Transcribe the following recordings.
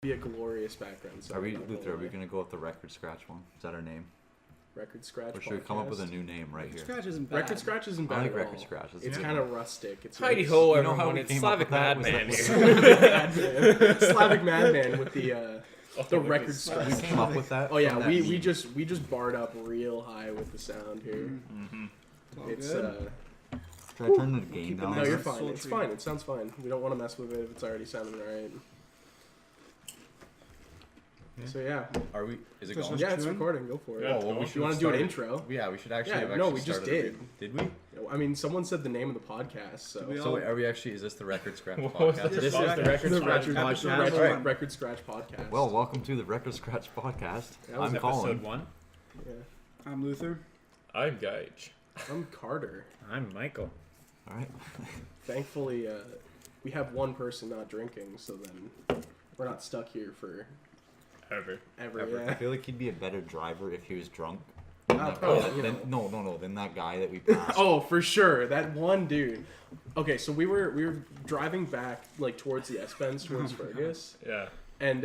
Be a glorious background. So Are we going to go with the record scratch one? Is that our name? Record Scratch. Or should we come up with a new name right here? Scratch isn't bad. Record Scratch isn't bad. I like at Record all. Scratch. It's kind of rustic. It's Heidi nice. ho, You know how everyone. we It's came up Slavic with that? Madman Was here. Slavic Madman with the Record Scratch. We came up with that. Oh yeah, from that we meme. just barred up real high with the sound here. It's good. Should I turn the gain down? No, you're Nice. fine. Sultry. It's fine. It sounds fine. We don't want to mess with it if it's already sounding right. So yeah. Are we? Is it Just going? Yeah, it's chewing? recording. Go for it. Yeah, Oh, well, we If should you want to do an intro? Yeah, we should actually. Yeah, have no, actually we just started did. Did we? I mean, someone said the name of the podcast, so. Did we So are we actually? Is this the Record Scratch What was podcast? this? This is is the the Record The Scratch Record, Episode podcast. one. Record Scratch podcast. Well, welcome to the Record Scratch podcast. That was I'm Colin. Episode 1. Yeah. I'm Luther. I'm Gage. I'm Carter. I'm Michael. All right. Thankfully, we have one person not drinking, so then we're not stuck here for Ever. ever. Ever. I Yeah. feel like he'd be a better driver if he was drunk. Probably, Than that guy that we passed. Oh, for sure. That one dude. Okay, so we were driving back like towards the S-Bends, towards Fergus, Yeah. and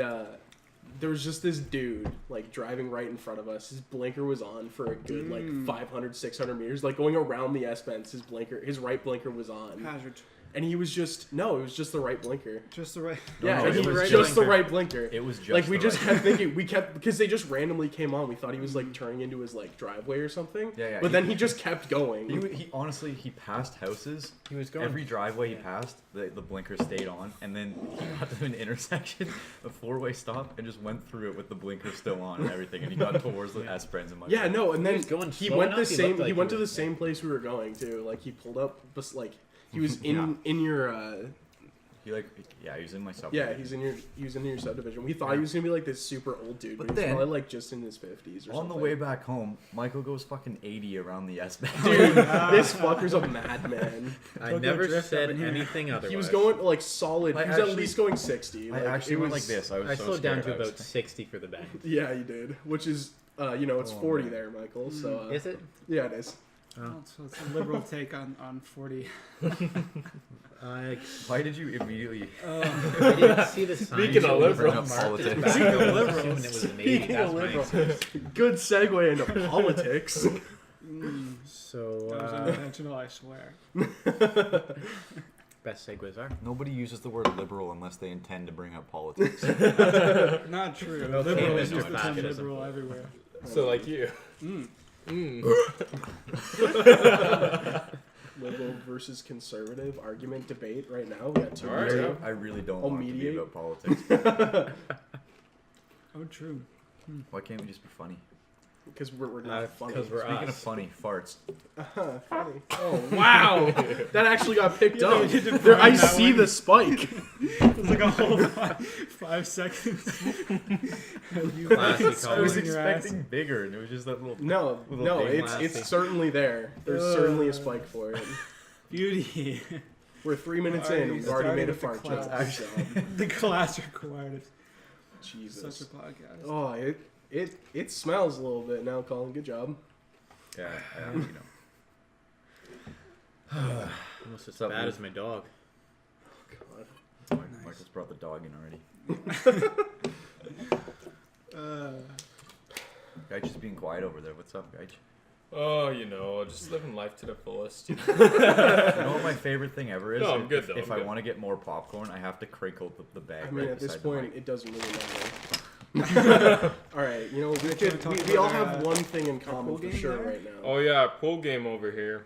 there was just this dude like driving right in front of us. His blinker was on for a good like 500, 600 meters, like going around the S-Bends. His right blinker was on, Hazard. and he was just no, it was just the right blinker. Just the right. Yeah, no, it it was was just the blinker. right blinker. It was just Like we the just right- kept thinking because they just randomly came on. We thought he was like turning into his like driveway or something. Yeah, yeah, But he- then he just kept going. He honestly passed houses. He was going. Every driveway he passed, the blinker stayed on, and then he got to an intersection, a four-way stop, and just went through it with the blinker still on and everything. And he got towards the S-Brands in my Yeah, no, and then was going he slow went enough, the he same. looked like He he went to was- the same place we were going to. Like he pulled up, but like he was Yeah. in your. He was in my subdivision. Yeah, he was in your subdivision. We thought he was gonna be like this super old dude, but But he's then- probably like just in his 50s or On something. the way back home, Michael goes fucking 80 around the S-Band. dude, this fucker's a madman. I never said anything otherwise. He was going like solid. I He was at actually- least going 60. I Like, actually it went was- like this. I was I so slowed down scared. to about 60 for the bend. Yeah, you did. Which is, it's Oh, 40 man. there, Michael. So Is it? yeah, it is. Oh, so it's a liberal take on 40. I Why did you immediately? didn't see the sign. Speaking of liberal. Marked Politics. at the back. Speaking of I was liberal. assuming it was an 80. Speaking That's of my liberal. excuse. Good segue into politics. So, That was unintentional, I swear. best segues are. Nobody uses the word liberal unless they intend to bring up politics. Not true. Okay, Liberal is Mr. just the term Fascism. liberal everywhere. So, like you. Liberal versus conservative argument debate right now. We got two. All right, people. yeah. I really don't I'll want it to be mediate. about politics. Oh, true. Why can't we just be funny? Because we're not funny. Because we're Speaking of us. funny, farts. Funny. Oh wow, that actually got picked up. you did There, I find that see one. the spike. It was like a whole 5 seconds. You Classy fucking Colin. I was screwing your ass. expecting bigger, and it was just that little. No, Little no, thing it's lasting. certainly there. There's certainly a spike for it. Beauty. We're 3 minutes Alright, in. We've already made a starting fart with joke. the So, The class required. Jesus. Such a podcast. Oh, it smells a little bit now, Colin. Good job. Yeah, you know. Almost as up, bad Luke? as my dog. God. Michael's brought the dog in already. Guy just being quiet over there. What's up, guy? Oh, just living life to the fullest. You know what my favorite thing ever is? No, I'm good, though, If I'm I good. want to get more popcorn, I have to crinkle the bag. I mean, right at this beside the point, mic. it doesn't really matter. All right, we all have about one thing in common pool for game sure there? right now. Oh yeah, pool game over here.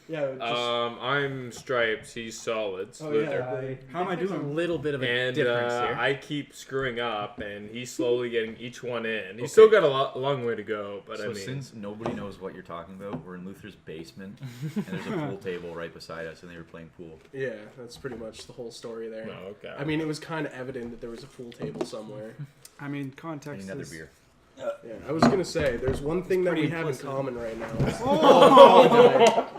Yeah, just, I'm stripes. He's solids. Oh, Luther. yeah. How am I There's a doing? little bit of a And difference here. I keep screwing up, and he's slowly getting each one in. He's Okay. still got a long way to go, but So I mean, since nobody knows what you're talking about, we're in Luther's basement, and there's a pool table right beside us, and they were playing pool. yeah, that's pretty much the whole story there. no, okay. I mean, it was kind of evident that there was a pool table somewhere. I mean, And context another is... beer. Yeah, I was gonna say, there's one thing that pretty we have in implicit. common right now. Oh!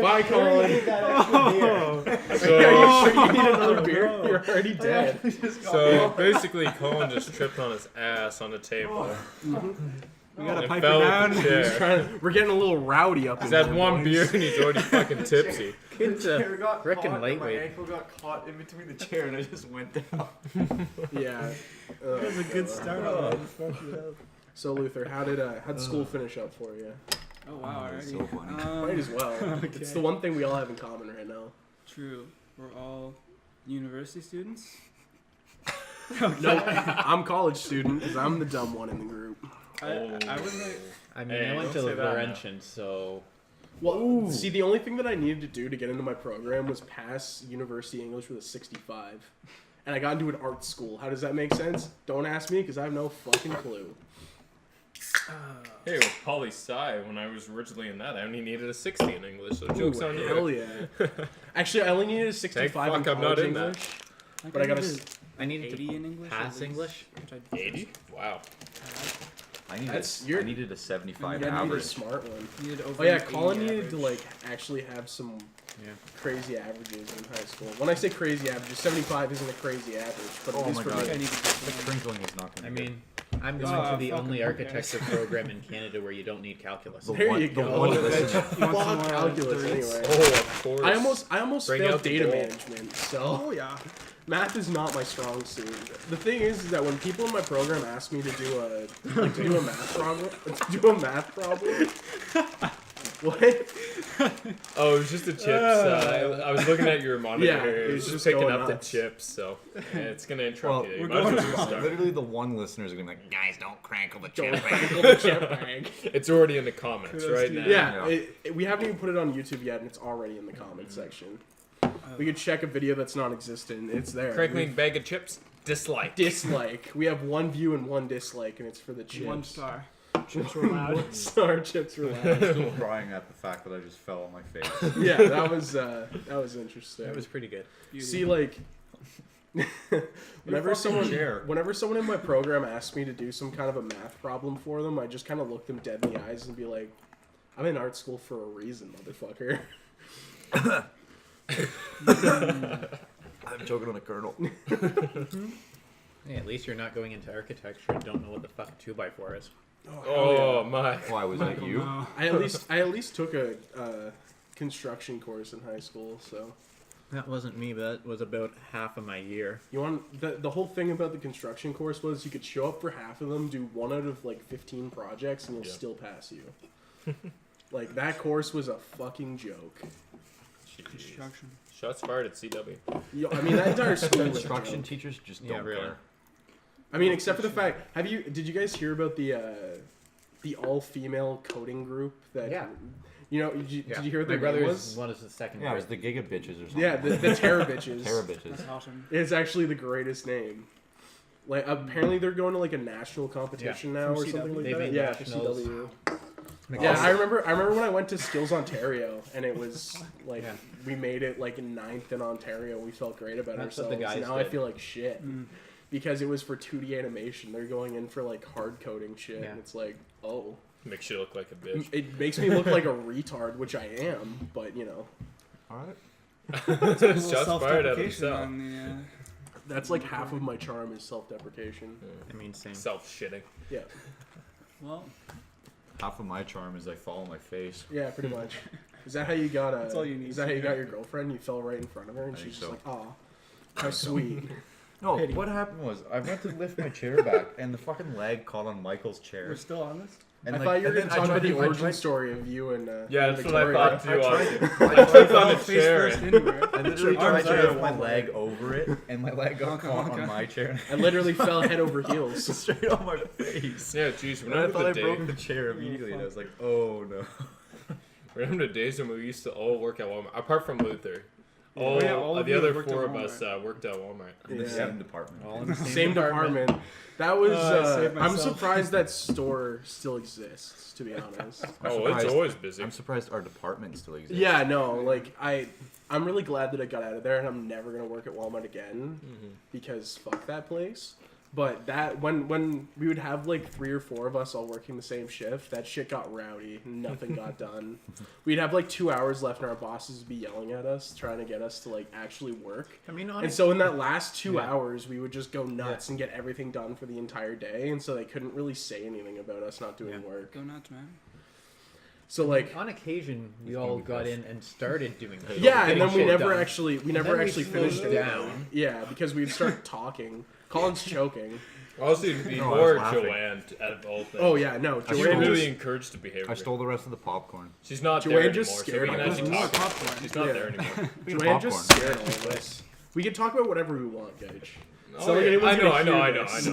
Bye, Colin. Oh! Are you sure you need another beer? You're already dead. so basically, Colin just tripped on his ass on the table. We gotta And pipe fell her with the down. chair. We're getting a little rowdy up in He's had here, one boys. beer and he's already fucking tipsy. Kid's a got frickin' caught, and my lightweight. ankle got caught in between the chair, and I just went down. Yeah. That was a good start. Oh. So Luther, how'd school finish up for you? Oh wow, That's already. so funny. Might as well. okay. It's the one thing we all have in common right now. True. We're all university students. No, I'm college student because I'm the dumb one in the group. I was like, I mean, Hey, I went to don't say that now. Laurentian, so Well, see, the only thing that I needed to do to get into my program was pass university English with a 65. And I got into an art school. How does that make sense? Don't ask me because I have no fucking clue. Hey, with poli sci, when I was originally in that, I only needed a 60 in English, so joke's on you. Hell yeah. Actually, I only needed a 65 in fuck, I'm college not in that. English. But I got a... I needed 80 to in English. pass at least, English. which I 80? Wow. I needed, That's- I you're- needed a 75 Yeah, I needed a average. smart one. needed over Oh yeah, an Colin 80 needed to average. like actually have some Yeah. crazy averages in high school. When I say crazy averages, 75 isn't a crazy average, but Oh it is my for God. me. I needed The to crinkling is not I going to mean, I'm Oh, going to the fuck, only who architecture program in Canada where you don't need calculus. There you go. one You listener. want some Fuck more calculus threes? anyway. Oh, of course. I almost Bring failed out the data gold. management, so Oh yeah. math is not my strong suit. The thing is that when people in my program ask me to do a math problem, what? Oh, it was just the chips. I was looking at your monitor. Yeah, It it was was just just picking going up nuts. the chips, so yeah, it's going to Well, interrupt you. You we're might as going well to- just start. Literally, the one listener is going to be like, guys, don't crankle the Don't chip. crackle the chip bag. It's already in the comments Kudos right to you. now. Yeah, Yeah. we haven't even put it on YouTube yet, and it's already in the comment section. We could check a video that's non-existent. It's there. Crackling bag of chips, dislike. Dislike. We have one view and one dislike, and it's for the chips. 1 star. Chips were loud. 1 star chips were loud. Still crying at the fact that I just fell on my face. Yeah, that was interesting. That was pretty good. Beauty. See, like, whenever fucking chair. someone in my program asks me to do some kind of a math problem for them, I just kind of look them dead in the eyes and be like, "I'm in art school for a reason, motherfucker." I'm joking on the kernel. Hey, at least you're not going into architecture and don't know what the fuck a 2x4 is. Oh my. Why was that you? No. I at least took a construction course in high school, so. That wasn't me, but that was about half of my year. You want the whole thing about the construction course was you could show up for half of them, do 1 out of like 15 projects, and they'll Yeah. still pass you. Like that course was a fucking joke. Construction. Shots fired at CW. I mean that entire school was a Construction joke. teachers just Yeah, don't really. care. I mean, except for the fact, did you guys hear about the all-female coding group that? Yeah. You know, did you hear what My their brother name is was? one of the second Yeah, it grade. was the Giga Bitches or something. Yeah, the Terra Bitches. Terra Bitches. That's awesome. It's actually the greatest name. Like apparently they're going to like a national competition now From or something CW. like They that. made Yeah, for nationals. CW. Like, Yeah, also- I remember when I went to Skills Ontario and it was like Yeah. we made it like 9th in Ontario. We felt great about That's what ourselves. the guys Now I did. feel like shit Mm. because it was for 2D animation. They're going in for like hard coding shit. Yeah. And it's like, oh, Makes you look like a bitch. it makes me look like a retard, which I am. But you know, All right. Shots fired at himself. on the, that's like half of my charm is self-deprecation. I mean, same. Self-shitting. Yeah, well, Half of my charm is I fall on my face. yeah, pretty much. Is that how you got That's all you need Is that how you to got know. your girlfriend? You fell right in front of her, and I she's think just so. like, "Aw, how sweet." No, Pity. what happened was I went to lift my chair back and the fucking leg caught on Michael's chair. we're still on this. And I thought you were and going then to talk about tried the I origin tried- story of you and Yeah, that's what I Victoria. thought too, I Austin. tried- I tripped on the Face chair. first into it. I literally Arms tried to out. lift my leg over it, and my leg got Honka, caught honka. on my chair. I literally fell head over heels. Straight on my face. Yeah, jeez, And I remember thought I the broke day? the chair immediately, and I was like, "Oh no!" Remember the days when we used to all work at Walmart? Apart from Luther. Oh, yeah, all of the you other worked at 4 of Walmart. us worked at Walmart. In the Yeah. same department. All in the Same department. That was. I saved I'm myself. surprised that store still exists. To be honest. Oh, it's surprised. always busy. I'm surprised our department still exists. Yeah, no, like I'm really glad that I got out of there, and I'm never gonna work at Walmart again because fuck that place. But that when we would have like 3 or 4 of us all working the same shift, that shit got rowdy. Nothing got done. We'd have like 2 hours left, and our bosses would be yelling at us, trying to get us to like actually work. I mean, And so in that last 2 hours, we would just go nuts and get everything done for the entire day. And so they couldn't really say anything about us not doing work. Go nuts, man. So like on occasion, we all got in and started doing things. yeah, and then we shit never done. actually Then we finished slowed it down. Yeah, because we'd start talking. Colin's choking. Honestly, it'd be No, I was more laughing. Joanne out of all things. Oh yeah, no, She's Joanne really was, encouraged the behavior. I stole the rest of the popcorn. She's not Joanne there just anymore, scared so we can us. actually More talk. popcorn. She's not Yeah. there anymore. Joanne just popcorn. scared all of us. We can talk about whatever we want, Gage. Oh, So yeah. anyone's I gonna know. hear this.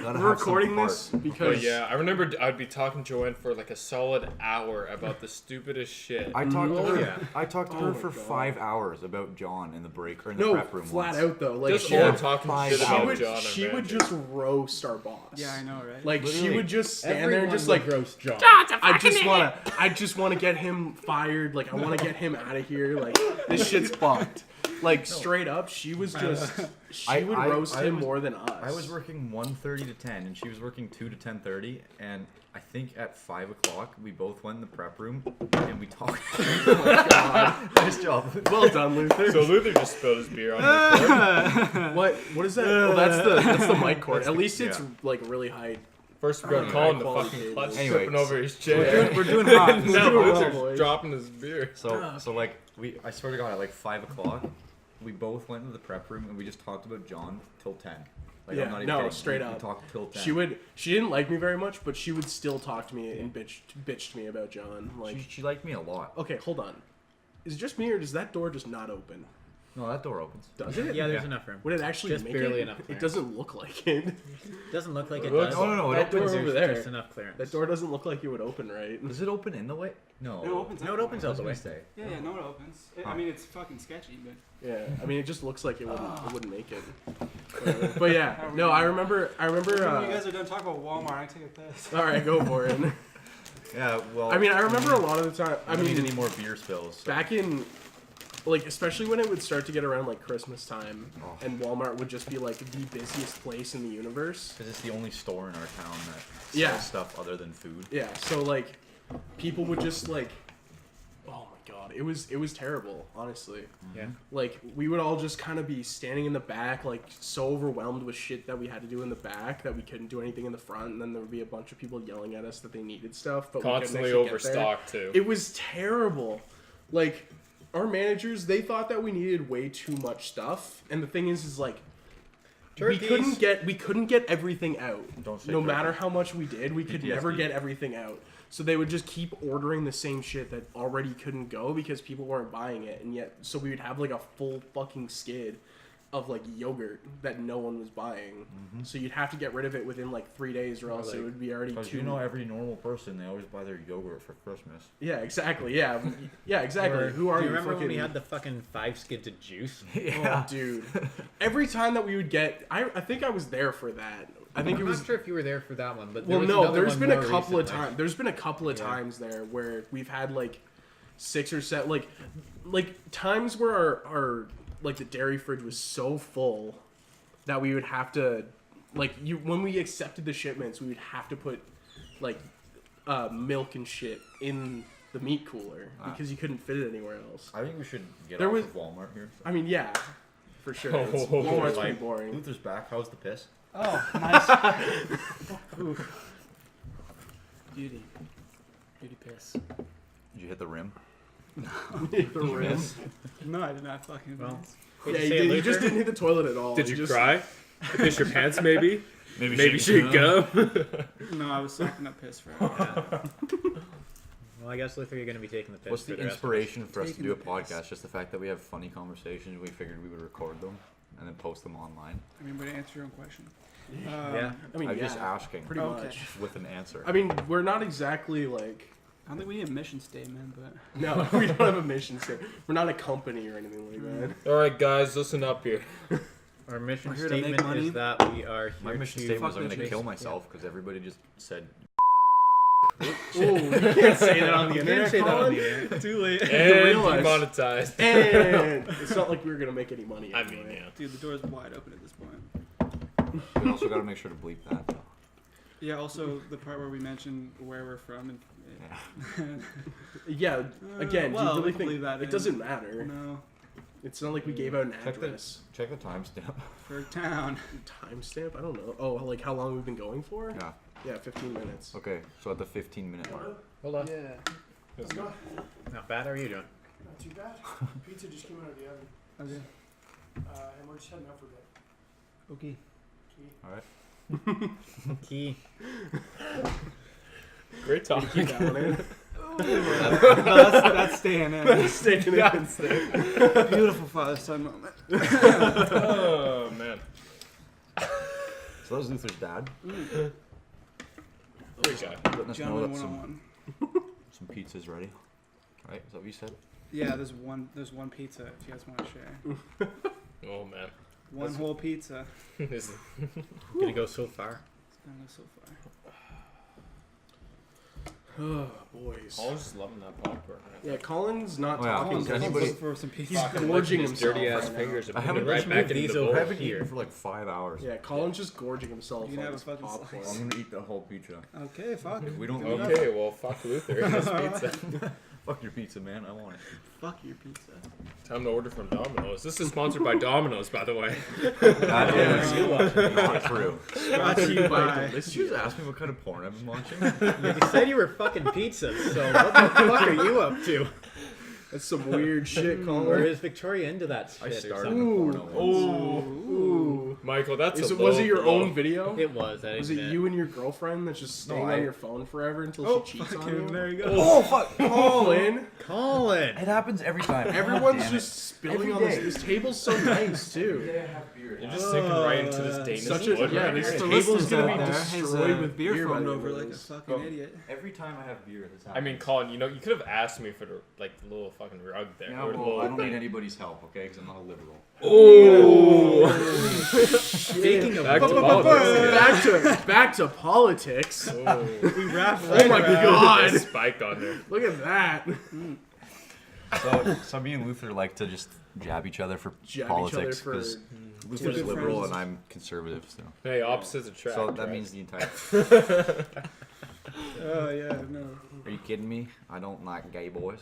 We're recording this because But yeah, I remember I'd be talking to Joanne for like a solid hour about the stupidest shit. I talked to her. yeah. I talked to Oh her my for God. 5 hours about John in the break or in the no, prep room. flat once. out though. Like Just she all would, talking 5 shit hours. about would John. and she would Randy. just roast our boss. Yeah, I know, right? Like she Literally. would just stand there Everyone and just would like roast John. I just wanna get him fired. Like I wanna get him out of here. Like this shit's fucked. Like straight up, she was just she would roast him was- more than us. I was working 1:30 to 10, and she was working 2 to 10:30, and I think at 5 o'clock we both went in the prep room and we talked. Nice job. Well done, Luther. So Luther just spilled his beer on the floor. What is that? Oh, that's the mic cord. At least it's yeah. like really high. First we got Colin the quality fucking cable. clutch Anyway, tripping over his chair. We're doing hot. now doing well, Luther's boys. dropping his beer. So like I swear to God, at like 5 o'clock, we both went into the prep room and we just talked about John till 10. Like Yeah, I'm not even no, kidding. straight we up. talked till 10. She didn't like me very much, but she would still talk to me and bitch to me about John. Like, She liked me a lot. okay, hold on. Is it just me or does that door just not open? No, that door opens. Does it? Yeah, there's enough room. Would it actually Just make barely it? enough It clearance. doesn't look like it. Doesn't look like it Looks- does. No, it That door opens. over There's there. just enough clearance. That door doesn't look like it would open right. Does it open in the way? No. It opens. No, it opens I out was the gonna way. say. Yeah, no, it opens. I mean, it's fucking sketchy, but Yeah, I mean, it just looks like it wouldn't make it. Whatever. But yeah, no, I remember. when you guys are done talking about Walmart, I take a piss. All right, go for it. Yeah. Well. I mean, I remember a lot of the time. I don't need any more beer spills. So. Back in, like, especially when it would start to get around like Christmas time, Oh. and Walmart would just be like the busiest place in the universe. Because it's the only store in our town that sells Yeah. stuff other than food. Yeah, so like, people would just like, oh my god, it was terrible, honestly. Yeah. Like, we would all just kind of be standing in the back, like, so overwhelmed with shit that we had to do in the back that we couldn't do anything in the front, and then there would be a bunch of people yelling at us that they needed stuff, but Constantly we couldn't actually get there. overstocked too. It was terrible. Like, our managers, they thought that we needed way too much stuff, and the thing is like, we couldn't get everything out. Don't say No turkey. matter how much we did, we could never PTSD. get everything out. So they would just keep ordering the same shit that already couldn't go because people weren't buying it, and yet so we would have like a full fucking skid of like yogurt that no one was buying. So you'd have to get rid of it within like 3 days, or else it like- would be already Because too. you know, every normal person, they always buy their yogurt for Christmas. Yeah, exactly. Yeah, yeah, exactly. Or, Who are do you? you remember when we fucking- had the fucking 5 skids of juice? Oh, dude. Every time that we would get, I think I was there for that. I think I'm it was. not sure if you were there for that one, but there Well, was no, another there's one been a more couple of recently. times. There's been a couple of Yeah. times there where we've had like 6 or 7, like times where our like the dairy fridge was so full that we would have to, like, when we accepted the shipments, we would have to put like milk and shit in the meat cooler because you couldn't fit it anywhere else. I think we should get There off was- of Walmart here. I mean, yeah, for sure. It's, Oh, Walmart's like, pretty boring. Luther's back. How's the piss? Oh, nice. Beauty. Beauty piss. Did you hit the rim? The rim. No, I did not fucking Well, piss. Hate Yeah, to you, say it, did, you Luther. just didn't hit the toilet at all. Did You you just, cry? Piss your pants maybe? Maybe she she go. No, I was sucking up piss for it. Well, I guess, Luther, you're going to be taking the piss What's for the the rest of inspiration for us to Taking do a the piss. podcast? Just the fact that we have funny conversations. We figured we would record them and then post them online. I mean, but to answer your own question. Yeah. I mean, I'm yeah, just asking pretty Okay. much. with an answer. I mean, we're not exactly like. I don't think we need a mission statement, but No, we don't have a mission statement. We're not a company or anything like that. All right, guys, listen up here. Our mission We're here to make statement money. is that we are here My mission to statement was fuck I'm going to bitches. kill myself because everybody just said. Oh, you can't say that on the You can't internet. say that on Colin. the internet. too late. And realize- demonetized. And it's not like we were gonna make any money. I anyway. mean, yeah. Dude, the door's wide open at this point. We also gotta make sure to bleep that. Yeah, also the part where we mentioned where we're from. And, Yeah, again, well, do you we really can think leave that it in. doesn't matter? No, It's not like we gave out an Check the- address. Check the timestamp. for town. Timestamp? I don't know. Oh, like how long we've been going for? Yeah. Yeah, 15 minutes. Okay, so at the 15-minute mark. Hold on. Yeah. How bad are you doing? Not too bad. Pizza just came out of the oven, Okay. and we're just heading out for a bit. Okay. Key. Alright. Key. Great talk. Keep that one in. That's staying in. Sticking it in. Beautiful father-son moment. Oh man. So that was Luther's dad. Great guy. Letting us know Gentleman that one-on-one. some pizza's ready. Right? Is that what you said? Yeah, there's one pizza if you guys want to share. Oh man. One whole pizza. This is Gonna go so far. It's gonna go so far. Oh, boys. Colin's just loving that popcorn. Yeah, Colin's not Oh, yeah. talking. Can to anybody- us. For some He's pizza. gorging His himself dirty ass right now. fingers. I haven't right back in these the over bowl. I haven't here. eaten for like 5 hours. Yeah, Colin's just gorging himself You can on have a his fucking popcorn. slice. I'm gonna eat the whole pizza. Okay, fuck. If we don't Do eat that. Okay, well, fuck Luther. His pizza. Fuck your pizza, man. I want it. Fuck your pizza. Time to order from Domino's. This is sponsored by Domino's, by the way. That is not true. Brought to you by. Did you just ask me what kind of porn I've been watching? You said you were fucking pizzas, so what the fuck are you up to? That's some weird shit, Or Colin. is Victoria into that shit I or started something? a porno once. Ooh. Michael, that's Was a it your low own video? It was. I Was it admit. you and your girlfriend that's just staying No, on I- your phone forever until Oh, she cheats on fucking, you? there you go. Oh fuck! Colin, Colin? It happens every time. everyone's Damn just spilling Every on this. day. This table's so nice too. You're just sinking right into this Danish Such a wood yeah. right This here. For table's listeners gonna out be there, his destroyed with beer by foamed the over end of like a this. fucking Oh. idiot. Every time I have beer, this happens. I mean, Colin, you could have asked me for the little fucking rug there. Yeah, or the well, little I don't thing. need anybody's help, okay? Because I'm not a liberal. Oh! Speaking of Back to politics. Back to politics. Oh, We wrap Oh my god! a spike on there. Look at that. So me and Luther like to just jab each other for Jab politics each other because for. Luther's good liberal friends. and I'm conservative. So, Hey, opposites attract. so that right? means the entire. Oh yeah, no. Are you kidding me? I don't like gay boys.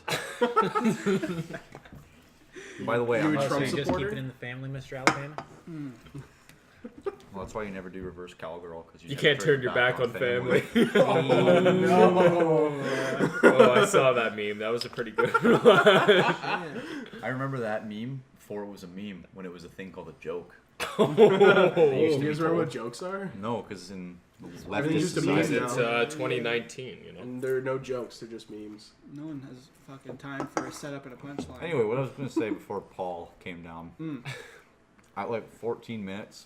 By the way, You I'm a not Trump So saying. you just supporter? keep it in the family, Mr. Alabama? Well, that's why you never do reverse cowgirl because You can't turn your back on family. No. Oh, I saw that meme. That was a pretty good one. I remember that meme before it was a meme when it was a thing called a joke. You They used to guys be remember what told- jokes are? No, because in Everything's leftist just a meme society, now. It's 2019, you know. And they're no jokes. They're just memes. No one has fucking time for a setup and a punchline. Anyway, what I was going to say before Paul came down, Mm. at like 14 minutes,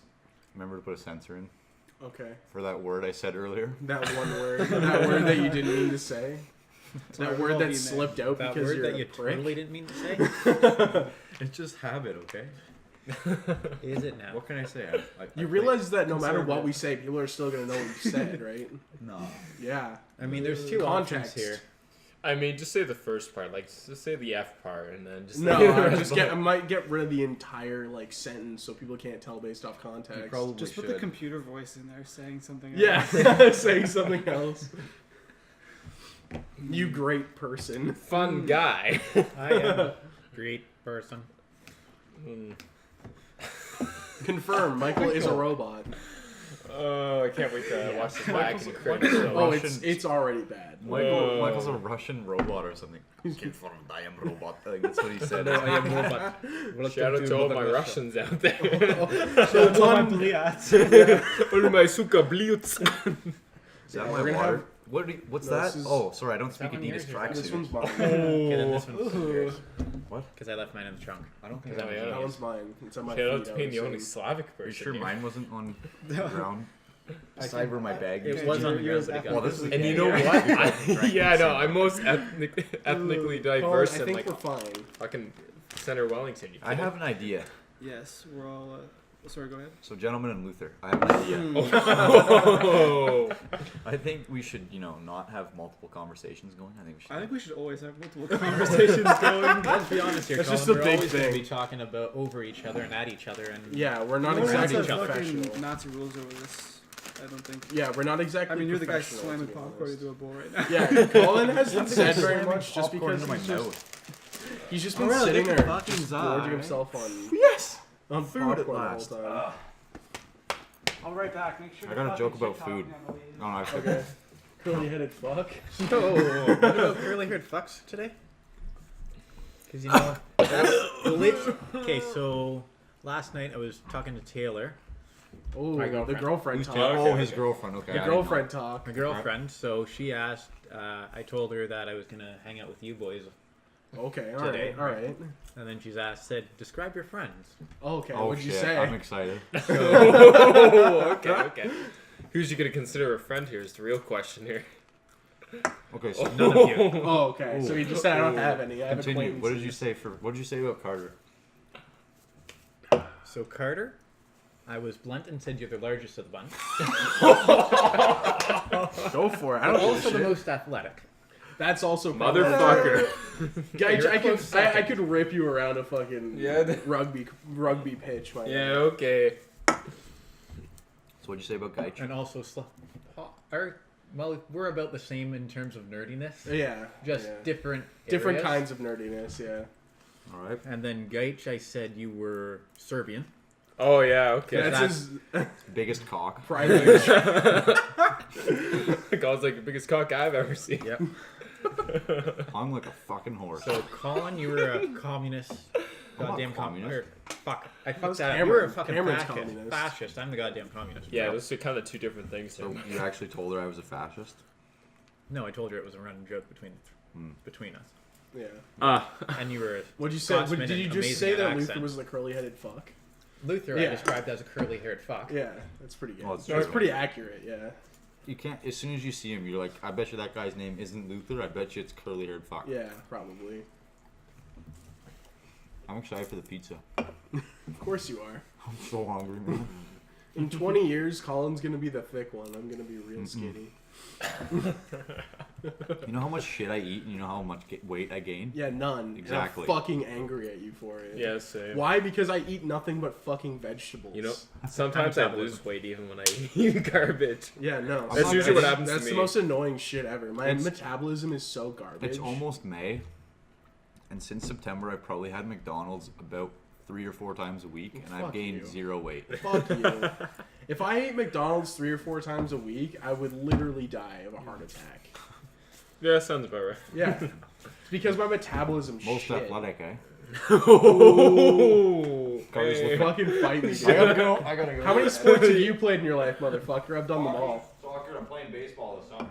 remember to put a censor in Okay. for that word I said earlier. That one word. That word that you didn't mean to say. Sorry, That word we'll that be slipped out That because word you're that a you prick. totally didn't mean to say? It's just habit, okay? Is it now? What can I say? You realize that no matter what Conservative. we say, people are still gonna know what you said, right? No. Yeah. I mean, there's two Context. options here. I mean, just say the first part. Like, just say the F part, and then just No, say the I rest. might get rid of the entire like sentence so people can't tell based off context. You probably Just put should. the computer voice in there saying something. Yeah, else. saying something else. You great person. Fun guy. I am a great person. Mm. Confirm. Michael is a robot. Oh, I can't wait to watch this back Michael's- and cringe. Michael's So. Oh, Russian- it's already bad. Whoa. Michael's a Russian robot or something. Confirmed, I am robot. Like, that's what he said. No, I am robot. Shout out to all my Russians out there. So one, All my suka blitz. Is that Yeah, my we're gonna water? have- What's No, that? this is- Oh, sorry, I don't speak that one Adidas yours or- this tracksuit. one's mine. Okay, then this one's Ooh. yours. What? Because I left mine in the trunk. I don't think Is that that my was own? That one's mine. It's on my Shout out feet, to I being would the only say. Slavic Are you person. sure here. mine wasn't on the ground? Aside where my bag It used was to on be. the ground, but it got Well, this is And you know Yeah. what? Drank Yeah, I my know. son. I'm most ethnically diverse I in think like we're fine. fucking Center Wellington. You I have an idea. Yes, we're all Sorry, go ahead. So, gentlemen and Luther, I have an idea. Oh. I think we should, not have multiple conversations going. I think we should always have multiple conversations going. Let's be honest here, That's Colin. just a We're big always going to thing. be talking about over each other and at each other. And Yeah, we're not No one wants exactly to have professional. fucking Nazi rules over this. I don't think. Yeah, we're not exactly. I mean, you're the guy professional, slamming to be popcorn honest. into a bowl right now. Yeah, Colin hasn't I'm said slamming very much just popcorn because into my he's just, mouth. he's just been Alright, sitting get there the fucking just za, gorging right? himself on Yes. food Food at popcorn the whole last. time. I'll right back. Make sure I to got a fucking joke about shit talk food. me on the way in. No, actually. Okay. Curly-headed fuck. No, what about curly-haired fucks today? Because okay, so last night I was talking to Taylor, Oh, My the girlfriend. girlfriend Who's talk. talking? Oh, his girlfriend. Okay. The I didn't know. girlfriend talk. my girlfriend. So she asked. I told her that I was gonna hang out with you boys, Okay, Today. alright. and then she's said, "Describe your friends." Okay, Oh what'd shit! you say? I'm excited. Oh, okay. Who's you gonna consider a friend here is the real question here. Okay, so None of you. Oh, okay. So you just said I don't have any. I have continue. What did you acquaintances. say What did you say about Carter? So Carter, I was blunt and said you're the largest of the bunch. Go for it. I don't give a Also the shit. most athletic. That's also probably- Motherfucker. Guys, You're I close could I second. could rip you around a fucking Yeah. rugby pitch. My Yeah, man. okay. So what'd you say about Gaich? And also, we're about the same in terms of nerdiness. Yeah. Just yeah. different different areas. kinds of nerdiness. Yeah. All right. And then Gaich, I said you were Serbian. Oh, yeah, okay. That's his Biggest cock. private. That was like the biggest cock I've ever seen. Yep. Hung like a fucking horse. So Colin, you were a communist. I'm not Goddamn communist. Fuck. I That fucked was that up. You were a Cameron. fucking Cameron's fascist. communist. Fascist. I'm the goddamn communist. Yeah, those are kind of two different things. So you actually told her I was a fascist? No, I told you it was a running joke between us. Yeah. And you were a What'd you say? Scotsman Did you and just say amazing that at Luther accent. was the curly-headed fuck? Luther. Yeah. I described as a curly-haired fuck. Yeah, that's pretty good. Well, it's That's true. pretty accurate. Yeah. You can't. As soon as you see him, you're like, I bet you that guy's name isn't Luther. I bet you it's curly-haired fuck. Yeah, probably. I'm excited for the pizza. Of course you are. I'm so hungry, man. In 20 years, Colin's gonna be the thick one. I'm gonna be real skinny. You know how much shit I eat, and you know how much weight I gain. Yeah, none. Exactly. And I'm fucking angry at you for it. Yeah, same. Why? Because I eat nothing but fucking vegetables. You know, sometimes I lose weight even when I eat garbage. Yeah, no. That's some- usually what happens to That's me. the most annoying shit ever. My It's- metabolism is so garbage. It's almost May, and since September, I've probably had McDonald's about 3 or 4 times a week, and I've Fuck gained you. 0 weight. Fuck you. If I ate McDonald's 3 or 4 times a week, I would literally die of a heart attack. Yeah, that sounds about right. Yeah. It's because my metabolism Most shit. athletic, eh? Oh, Carter's hey. looking- Fucking fight me, I dude. gotta go. I gotta go. How many sports have you played in your life, motherfucker? I've done them all. Soccer. I'm playing baseball this summer.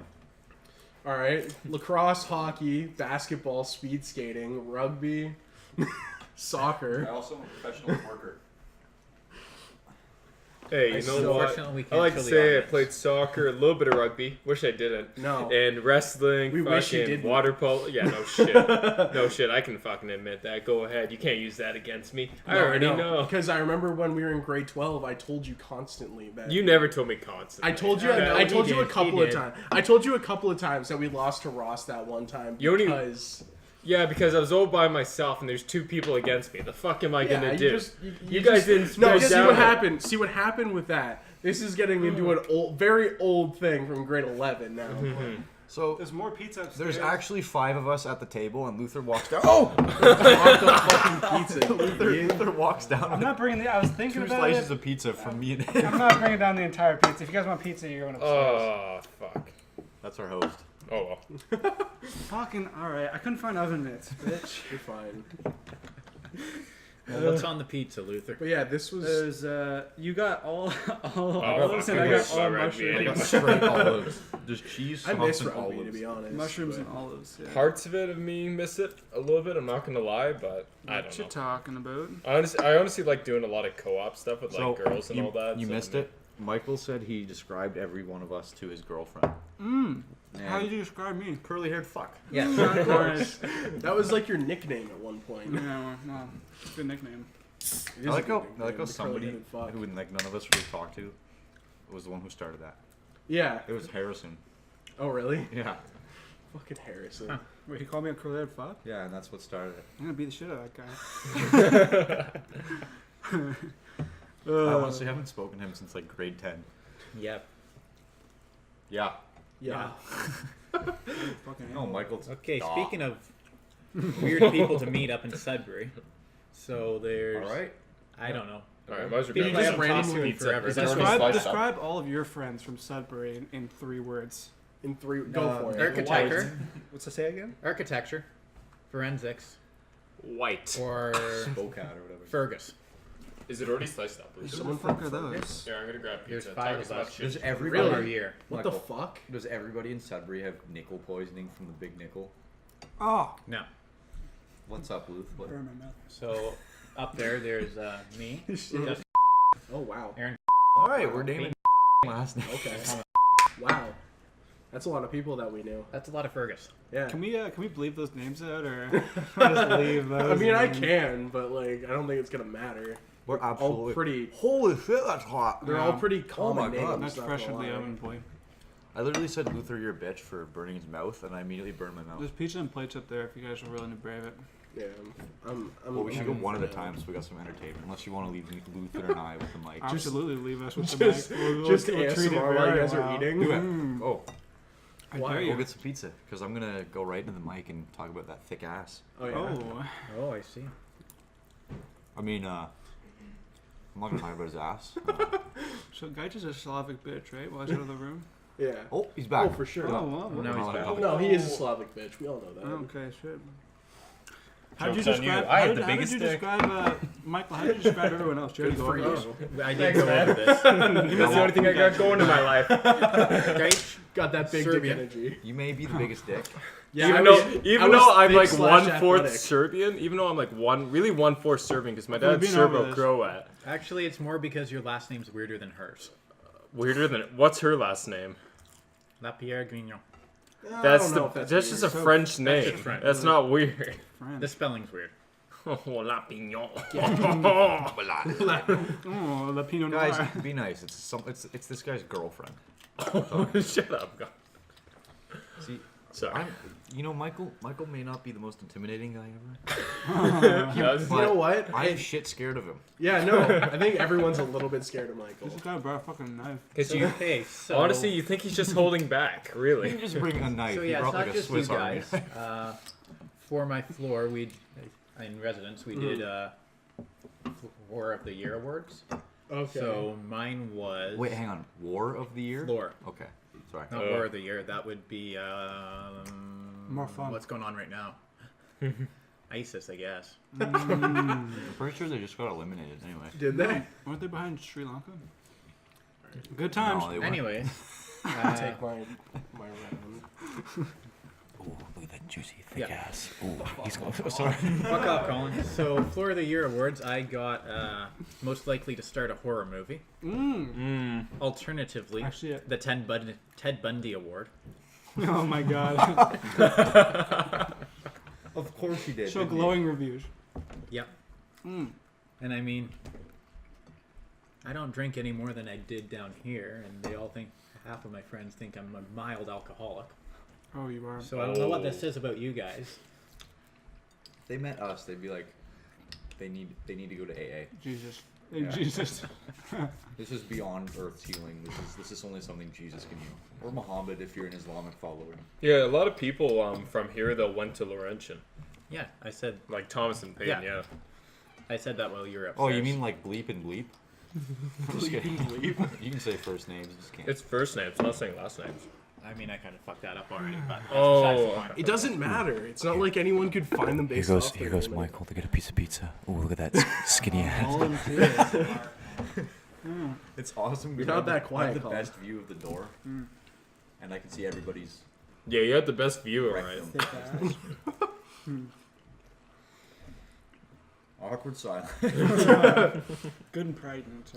All right. Lacrosse, hockey, basketball, speed skating, rugby, soccer. also am a professional worker. Hey, you know what? Unfortunately, we I can't like show to the say I audience. played soccer, a little bit of rugby. Wish I didn't. No. And wrestling, We wish you fucking didn't. water polo. Yeah, no shit. No shit. I can fucking admit that. Go ahead. You can't use that against me. I already know. Because I remember when we were in grade 12, I told you constantly that. You never told me constantly. I told you. Yeah, I he told you a did, couple he of did. times. I told you a couple of times that we lost to Ross that one time You only- because Yeah, because I was all by myself and there's 2 people against me. The fuck am I gonna do? You guys didn't No, spread see down what it. happened. See what happened with that. This is getting into an old, very old thing from grade 11 now. So There's more pizza upstairs. there's actually 5 of us at the table, and Luther walks down. Oh! Fuck the fucking pizza. you idiot. Luther walks down I'm with not bringing the. I was thinking 2 about slices it. of pizza from me and him. I'm not bringing down the entire pizza. If you guys want pizza, you're going upstairs. Oh, fuck. That's our host. Oh, well. Fucking alright. I couldn't find oven mitts, bitch. You're fine. Well, what's on the pizza, Luther? But yeah, this was. There's you got all Oh, olives fuck, and I I got guess all already, mushrooms. I got anyway. straight olives. There's cheese, I sauce, miss and rugby, to olives. be honest. Mushrooms but- and olives. Yeah. Parts of it of me miss it a little bit. I'm not gonna lie, but I What don't you know. talking about? I honestly like doing a lot of co-op stuff with like girls and you, all that. You so- missed it. Michael said he described every one of us to his girlfriend. How did you describe me? Curly-haired fuck. Yeah. Alright. That was like your nickname at one point. Yeah, well, no, it's a good nickname. It is I like a good how nickname, the somebody curly-headed fuck. who like none of us really talked to was the one who started that. Yeah. It was Harrison. Oh really? Yeah. Fucking Harrison. Huh. Wait, he called me a curly-headed fuck? Yeah, and that's what started it. I'm gonna beat the shit out of that guy. I honestly haven't spoken to him since like grade 10. Yep. Yeah. Yeah. Fucking No, Michael's. Okay, Aw. speaking of weird people to meet up in Sudbury, so there's. All right. I don't know. Alright, mine's People regardless. just Toss randomly pizza. forever. Is that Describe- already sliced up? Describe all of your friends from Sudbury in 3 words. In 3, go for it. Architecture, What's to say again? architecture, forensics, White. or Bocat or whatever. Fergus. Is it already sliced up? Is Is someone What the fuck from are Fergus? those? Yeah, I'm gonna grab There's pizza. 5 Talk of about us. shit. Does everybody? Every year. What Michael, the fuck? Does everybody in Sudbury have nickel poisoning from the big nickel? Oh! No. What's up, Luth? What? Burn my mouth. So up there's me, Justin, Oh wow. Aaron. All right, we're naming last name. Okay. Wow. That's a lot of people that we knew. That's a lot of Fergus. Yeah. Can we bleep those names out or just leave those? I mean, I in? can, but like, I don't think it's gonna matter. We're All absolutely. pretty. Holy shit, that's hot. They're Yeah. all pretty common my God. names. That's not fresh gonna in the lie. oven, boy. I literally said Luther, you're a bitch for burning his mouth, and I immediately burned my mouth. There's pizza and plates up there if you guys are willing to brave it. Yeah. I'm Well, we should go I'm- one at a time so we got some entertainment. Unless you want to leave Luther and I with the mic. Absolutely leave us with Just, the mic. We'll just treat it ASMR while you very guys are well. eating. Do it. Mm. Oh, I Why? dare go you. get some pizza because I'm gonna go right into the mic and talk about that thick ass. Oh yeah. Oh. Oh, I see. I mean, I'm not gonna talk about his ass. So Gaich is a Slavic bitch, right? While he's out of the room? Yeah. Oh, he's back. Oh, for sure. Oh, well, No, he's back. Oh, no, he is a Slavic bitch. We all know that. Okay, shit. How did you Joke's on you. describe? I How have did, the how did biggest you dick. describe Michael? How did you describe everyone else? Jared, Good go for over you. this. I did go over this. That's the only thing I got going in my life. Gaich, Got that big Serbia. dick energy. You may be the biggest dick. Yeah. even I was- though, I even was though I'm thick like slash 1/4 athletic. Serbian, even though I'm like 1/4 Serbian, because my We've dad's been over this. Serbo-Croat. Actually, it's more because your last name's weirder than hers. Weirder than what's her last name? Lapierre Guignon. I That's don't know the if that's that's just a weird. French name. just French. That's not weird. Friend. The spelling's weird. Oh, la pignon. Oh, the Pinot Noir. Guys, be nice. It's this guy's girlfriend. Shut up, God. See, Sorry. Michael may not be the most intimidating guy ever. That was- You know what? I am shit scared of him. Yeah, no. I think everyone's a little bit scared of Michael. This guy brought a fucking knife. Cause you, Okay, so honestly, you think he's just holding back, You really? can just bring a knife. So He yeah, it's brought not like a just you Swiss Army. guys. For my floor, in residence we did Floor of the Year awards. Okay. So mine was Wait, hang on. War of the year? floor, Okay, sorry. not War of the Year. That would be More fun. What's going on right now? ISIS, I guess. I'm pretty sure they just got eliminated anyway. Did they? Weren't they behind Sri Lanka? Good times. No, they weren't. Anyway, Take my round. Ooh, look at that juicy Yeah. ass. Ooh, he's going. Sorry. fuck off, Colin. So Floor of the Year awards, I got most likely to start a horror movie. Alternatively, Actually, the Ted Bundy Award. oh my god. Of course he did. Show glowing reviews. Yep. And I mean, I don't drink any more than I did down here, and they all think, half of my friends think I'm a mild alcoholic. Oh, you are. So I don't know what this says about you guys. If they met us, they'd be like, they need to go to AA. Jesus. Yeah. Jesus. This is beyond Earth's healing. This is only something Jesus can heal. Or Muhammad if you're an Islamic follower. Yeah, a lot of people from here though went to Laurentian, Yeah, I said like Thomas and Payne. Yeah. Yeah. I said that while you were upstairs. Oh, you mean like bleep and bleep? Just kidding. You can say first names, you just can't. It's first names, not saying last names. I mean, I kind of fucked that up already, but that's Oh, besides the point. It doesn't matter. It's not like anyone could find them based off their name. Michael to get a piece of pizza. Oh, look at that skinny ass. All in fear. It's awesome. You're not that I have quiet, the Colin. best view of the door, and I can see everybody's. Yeah, you had the best view, Right. right? Thick ass. Awkward silence. Good and pregnant.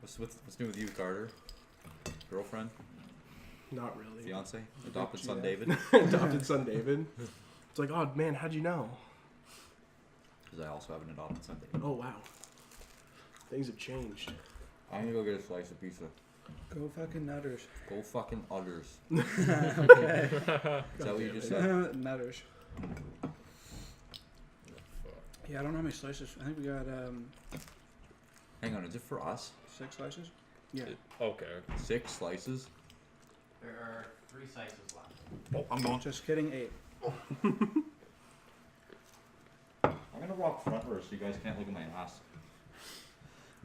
What's new with you, Carter? Girlfriend, Not really. fiance, adopted son David. Adopted son David. It's like, oh man, how'd you know? because I also have an adopted son. Oh wow, things have changed. I'm gonna go get a slice of pizza. Go fucking nutters. Go fucking udders. Okay. Is that what you just said? Nutters. Yeah, I don't know how many slices. I think we got Hang on, is it for us? 6 slices. Yeah. Okay. 6 slices? There are 3 slices left. Oh, I'm going. Just kidding, 8. I'm gonna walk front row so you guys can't look at my ass.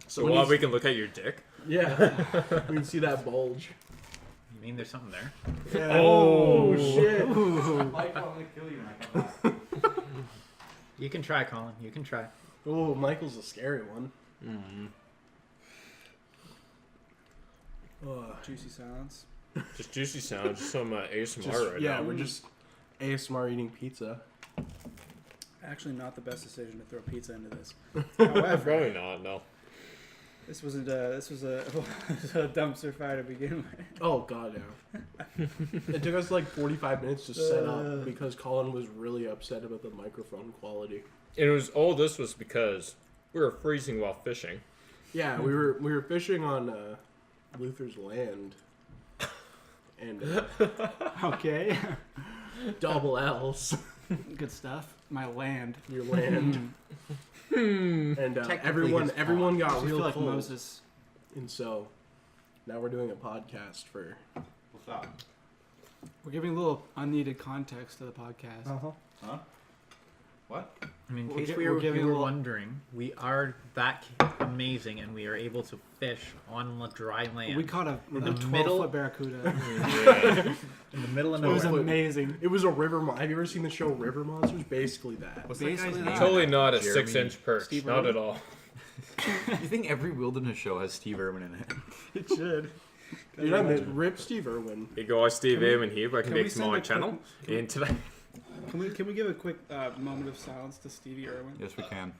So when while he's- we can look at your dick. Yeah, we can see that bulge. You mean there's something there? Yeah. Oh shit! Mike, I'm gonna kill you when I come back. You can try, Colin. You can try. Oh, Michael's a scary one. Mm-hmm. Ugh. Juicy silence. Just juicy sound, just some ASMR Just- right yeah, now. we're just ASMR eating pizza. Actually, not the best decision to throw pizza into this. Probably However, not. No. this was a dumpster fire to begin with. Oh god, yeah. It took us like 45 minutes to set up because Colin was really upset about the microphone quality. And it was this was because we were freezing while fishing. Yeah, we were fishing on Luther's land, and Okay. double L's Good stuff. My land. your land, and everyone got I feel real like cold, Moses. and so now we're doing a podcast for. What's that? We're giving a little unneeded context to the podcast. Huh? What? I mean, in We're case gi- we we're were, giving you a were little- wondering, we are that amazing and we are able to fish on dry land. We caught a In the 12-foot middle- barracuda. in the middle of It was nowhere. amazing. It was a river. Have you ever seen the show River Monsters? Basically that. What's Basically that guy's that. name? Totally not a Jeremy 6-inch perch. Steve Not Irwin? at all. You think every wilderness show has Steve Irwin in it? It should. You know, Rip Steve Irwin. Here you go, Steve Can we- Irwin here, but I can can we make some send on a channel. quick- And today. Can we give a quick moment of silence to Stevie Irwin? Yes, we can.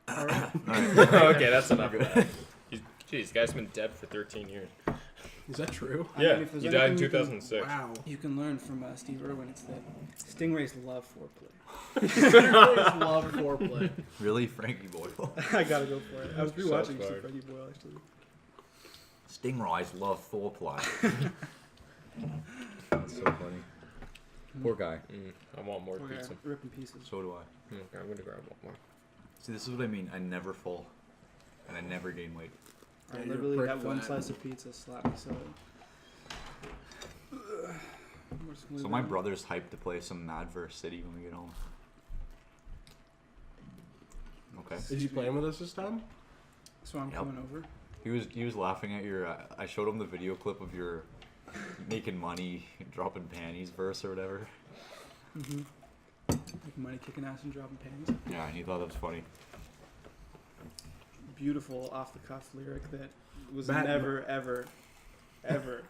All right. Okay, that's enough of that. Jeez, guy's been dead for 13 years. Is that true? I mean, Yeah, if there's he died in anything you can- 2006. Wow. You can learn from Steve Irwin. It's that stingrays love foreplay. Stingrays love foreplay. Really, Frankie Boyle? I gotta go for it. I was Shots rewatching fired. Frankie Boyle actually. Stingrays love foreplay. That's so funny. Poor guy. I want more Okay, pizza. ripping pieces. So do I. Okay, I'm gonna grab one more. See, this is what I mean. I never fall, and I never gain weight. Yeah, I you're a literally prick that for one that. slice of pizza slapped me so. So my brother's hyped to play some Madverse City when we get home. Okay. Is he playing with us this time? So I'm Yep. coming over. He was laughing at your. I showed him the video clip of your making money, dropping panties verse or whatever. Mm-hmm. Making money, kicking ass, and dropping panties. Yeah, and he thought that was funny. Beautiful off the cuff lyric that was Matt- never, ever, ever.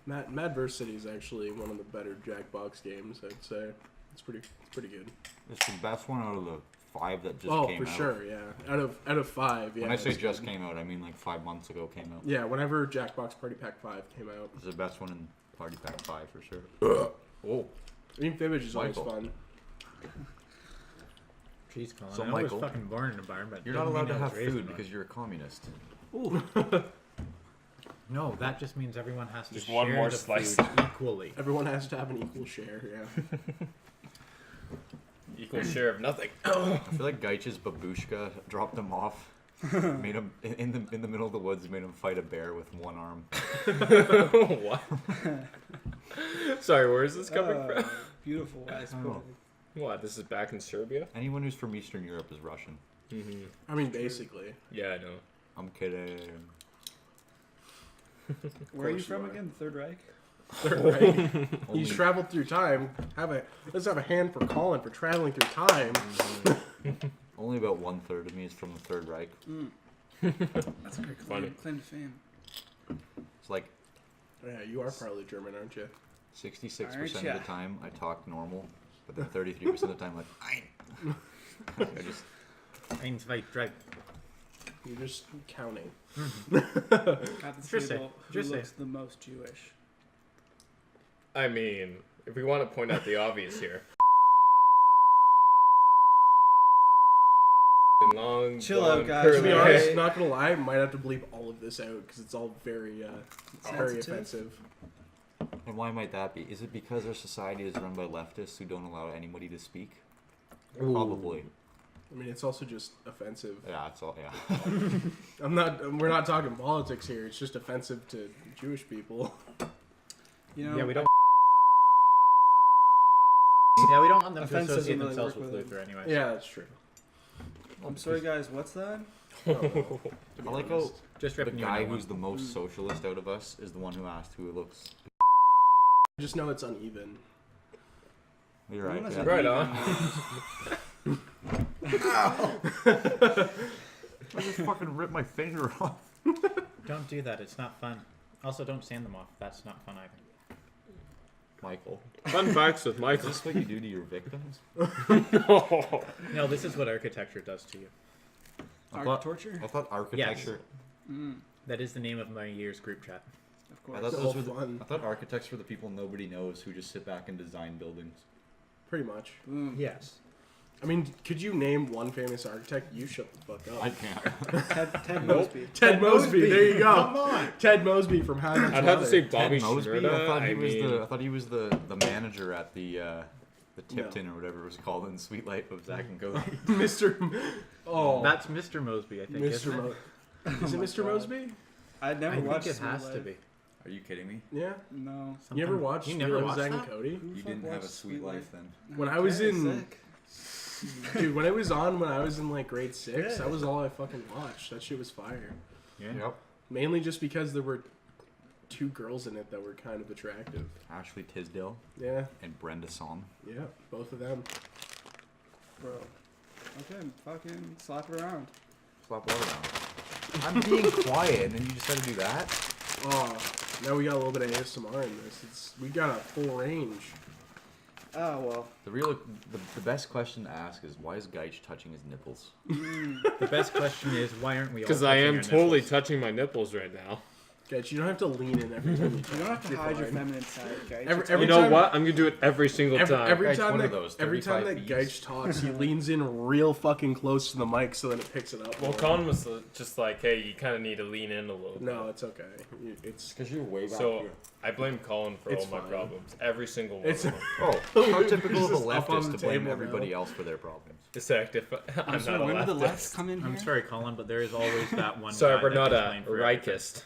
Madverse City is actually one of the better Jackbox games. I'd say it's pretty good. It's the best one out of the 5 that just Oh, came for out. sure, yeah. Out of 5, yeah. When I say it's just good. came out, I mean like 5 months ago came out. Yeah, whenever Jackbox Party Pack 5 came out. It's the best one in Party Pack 5 for sure. Oh, Eating Fibbage is always Michael. fun. Jeez, Colin. So, I Michael, was fucking born in a barn, but You're not doesn't allowed mean to I was have raised food in one. because you're a communist. No, that just means everyone has to Just share one more the slice. food equally. Everyone has to have an equal share, yeah. equal share of nothing. I feel like Geitch's babushka dropped him off. Made him in the middle of the woods. Made him fight a bear with one arm. What? Sorry, where is this coming from? Beautiful ice Oh. pudding. What? This is back in Serbia? Anyone who's from Eastern Europe is Russian. Mm-hmm. I mean, basically. Yeah, I know. I'm kidding. Where are you course you from are. again? Third Reich? Right? Only, He's traveled through time. Let's have a hand for Colin for traveling through time. only about 1/3 of me is from the Third Reich. That's a great Funny. claim to fame. It's like Yeah, you are partly German, aren't you? 66% Aren't of ya? the time I talk normal, but then 33% of the time like I just Eins, zwei, drei. You're just counting. At the Just say- table, who just say. looks the most Jewish? I mean, If we want to point out the obvious here. Long, Chill out, blonde, guys. To curly be hair. honest, not gonna lie, I might have to bleep all of this out because it's all very Sensitive? offensive. And why might that be? Is it because our society is run by leftists who don't allow anybody to speak? Probably. I mean, it's also just offensive. Yeah, it's all. Yeah. We're not talking politics here. It's just offensive to Jewish people. You know, Yeah, we don't. Yeah, we don't want them to Offense doesn't associate really themselves work with with it. Luther, anyway. Yeah, that's true. I'm sorry, guys. What's that? To be I like honest. how Just the ripping you a guy new one. who's the most socialist out of us is the one who asked who it looks. I just know it's uneven. You're right. Unless Yeah. it Right even- on. I just fucking ripped my finger off. Don't do that. It's not fun. Also, don't sand them off. That's not fun either. Michael. Fun facts with Is Michael. this what you do to your victims? No. No, this is what architecture does to you. Arc torture? I thought architecture. That is the name of my year's group chat. Of I course. thought, It's those all were the, fun. I thought architects were the people nobody knows who just sit back and design buildings. Pretty much. Boom. Yes. I mean, could you name one famous architect? You shut the fuck up. I can't. Ted Mosby. Ted Mosby. There you go. Come on. Ted Mosby from How I Met I'd Your have to say Mother. Bobby Ted Mosby. I Shmurda. thought he I was mean, the. I thought he was the manager at the Tipton or whatever it was called in Sweet Life of Zach and Cody. Mr. Oh, That's Mr. Mosby, I think. Mr. Isn't it? Is it my Mr. God. Mosby? I'd never I think watched it Sweet has to Life. be. Are you kidding me? Yeah. No. You ever Something- watched You Sweet never Life of watched Zach and that? Cody? Who the You fuck didn't have a watched Sweet Life then. When I was Okay, in- sick. Dude, when it was on when I was in like grade 6, that was all I fucking watched. That shit was fire. Yeah. Yep. Mainly just because there were 2 girls in it that were kind of attractive. Ashley Tisdale Yeah, and Brenda Song. yeah, both of them. Bro. Okay, fucking slap it around. Slap water down. I'm being quiet, and then you just had to do that. Oh, now we got a little bit of ASMR in this. We got a full range. Oh, well. The best question to ask is why is Geich touching his nipples? The best question is, why aren't we all because I touching am our totally nipples? touching my nipples right now. Guys, you don't have to lean in every time you You talk. don't have to You're hide your fine. feminine side, guys. Every It's You time- know what? I'm gonna do it every single time. Every Geich, time one that of those, every time that 35 Geich talks, he leans in real fucking close to the mic so that it picks it up. Well, more. Colin was just like, "Hey, you kind of need to lean in a little." No, it's okay. It's Because you're way back So here. I blame Colin for It's all my fine. problems. Every single one. It's- of them. Oh, how typical of a Just up on leftist the to blame table everybody now. else for their problems. Except if I'm I'm sorry, not a when did the leftist. lefts come in here? I'm sorry, Colin, but there is always that one. Sorry, guy we're that not gets a blamed for everything. Reichist.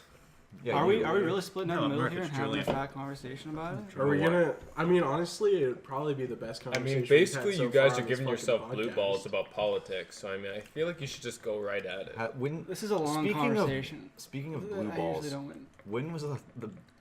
Yeah, Are we you- really splitting down No, the middle Mark, here it's and having a Julian. fat conversation about it? Are we What? gonna? I mean, honestly, it'd probably be the best I conversation. mean, basically, we've had you so guys far are on giving this yourself fucking blue podcast. balls about politics. So I mean, I feel like you should just go right at it. When, This is a long speaking conversation. Speaking of I blue usually balls, don't win. when was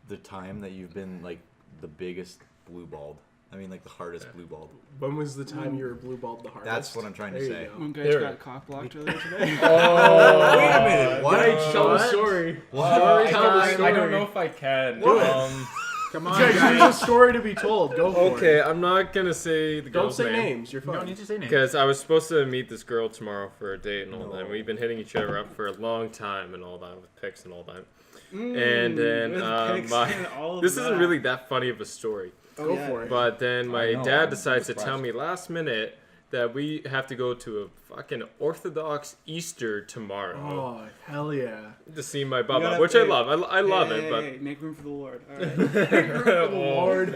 the time that you've been like the biggest blue balled? I mean, like the hardest blue balled. When was the time you were blue balled the hardest? That's what I'm trying to There you say. go. When guys There. got cock blocked earlier today. Oh, Wait a minute, what? Guys, tell the What? story. I, Tell the I don't story. know if I can. Come on, Guys, guys. there's a story to be told. Go for Okay, it. I'm not gonna say the Don't girl's say name. names. You're You don't fine. need to say names. Because I was supposed to meet this girl tomorrow for a date and all that. No. We've been hitting each other up for a long time and all that with pics and all that. And then with pics and all of this isn't that. really that funny of a story. Oh, Go yeah. for it. But then my I know, dad I'm decides to impressed. tell me last minute that we have to go to a fucking Orthodox Easter tomorrow Oh hell yeah! to see my You Baba, gotta- which I hey, love. I love Hey, it, but hey, make room for the Lord. All right.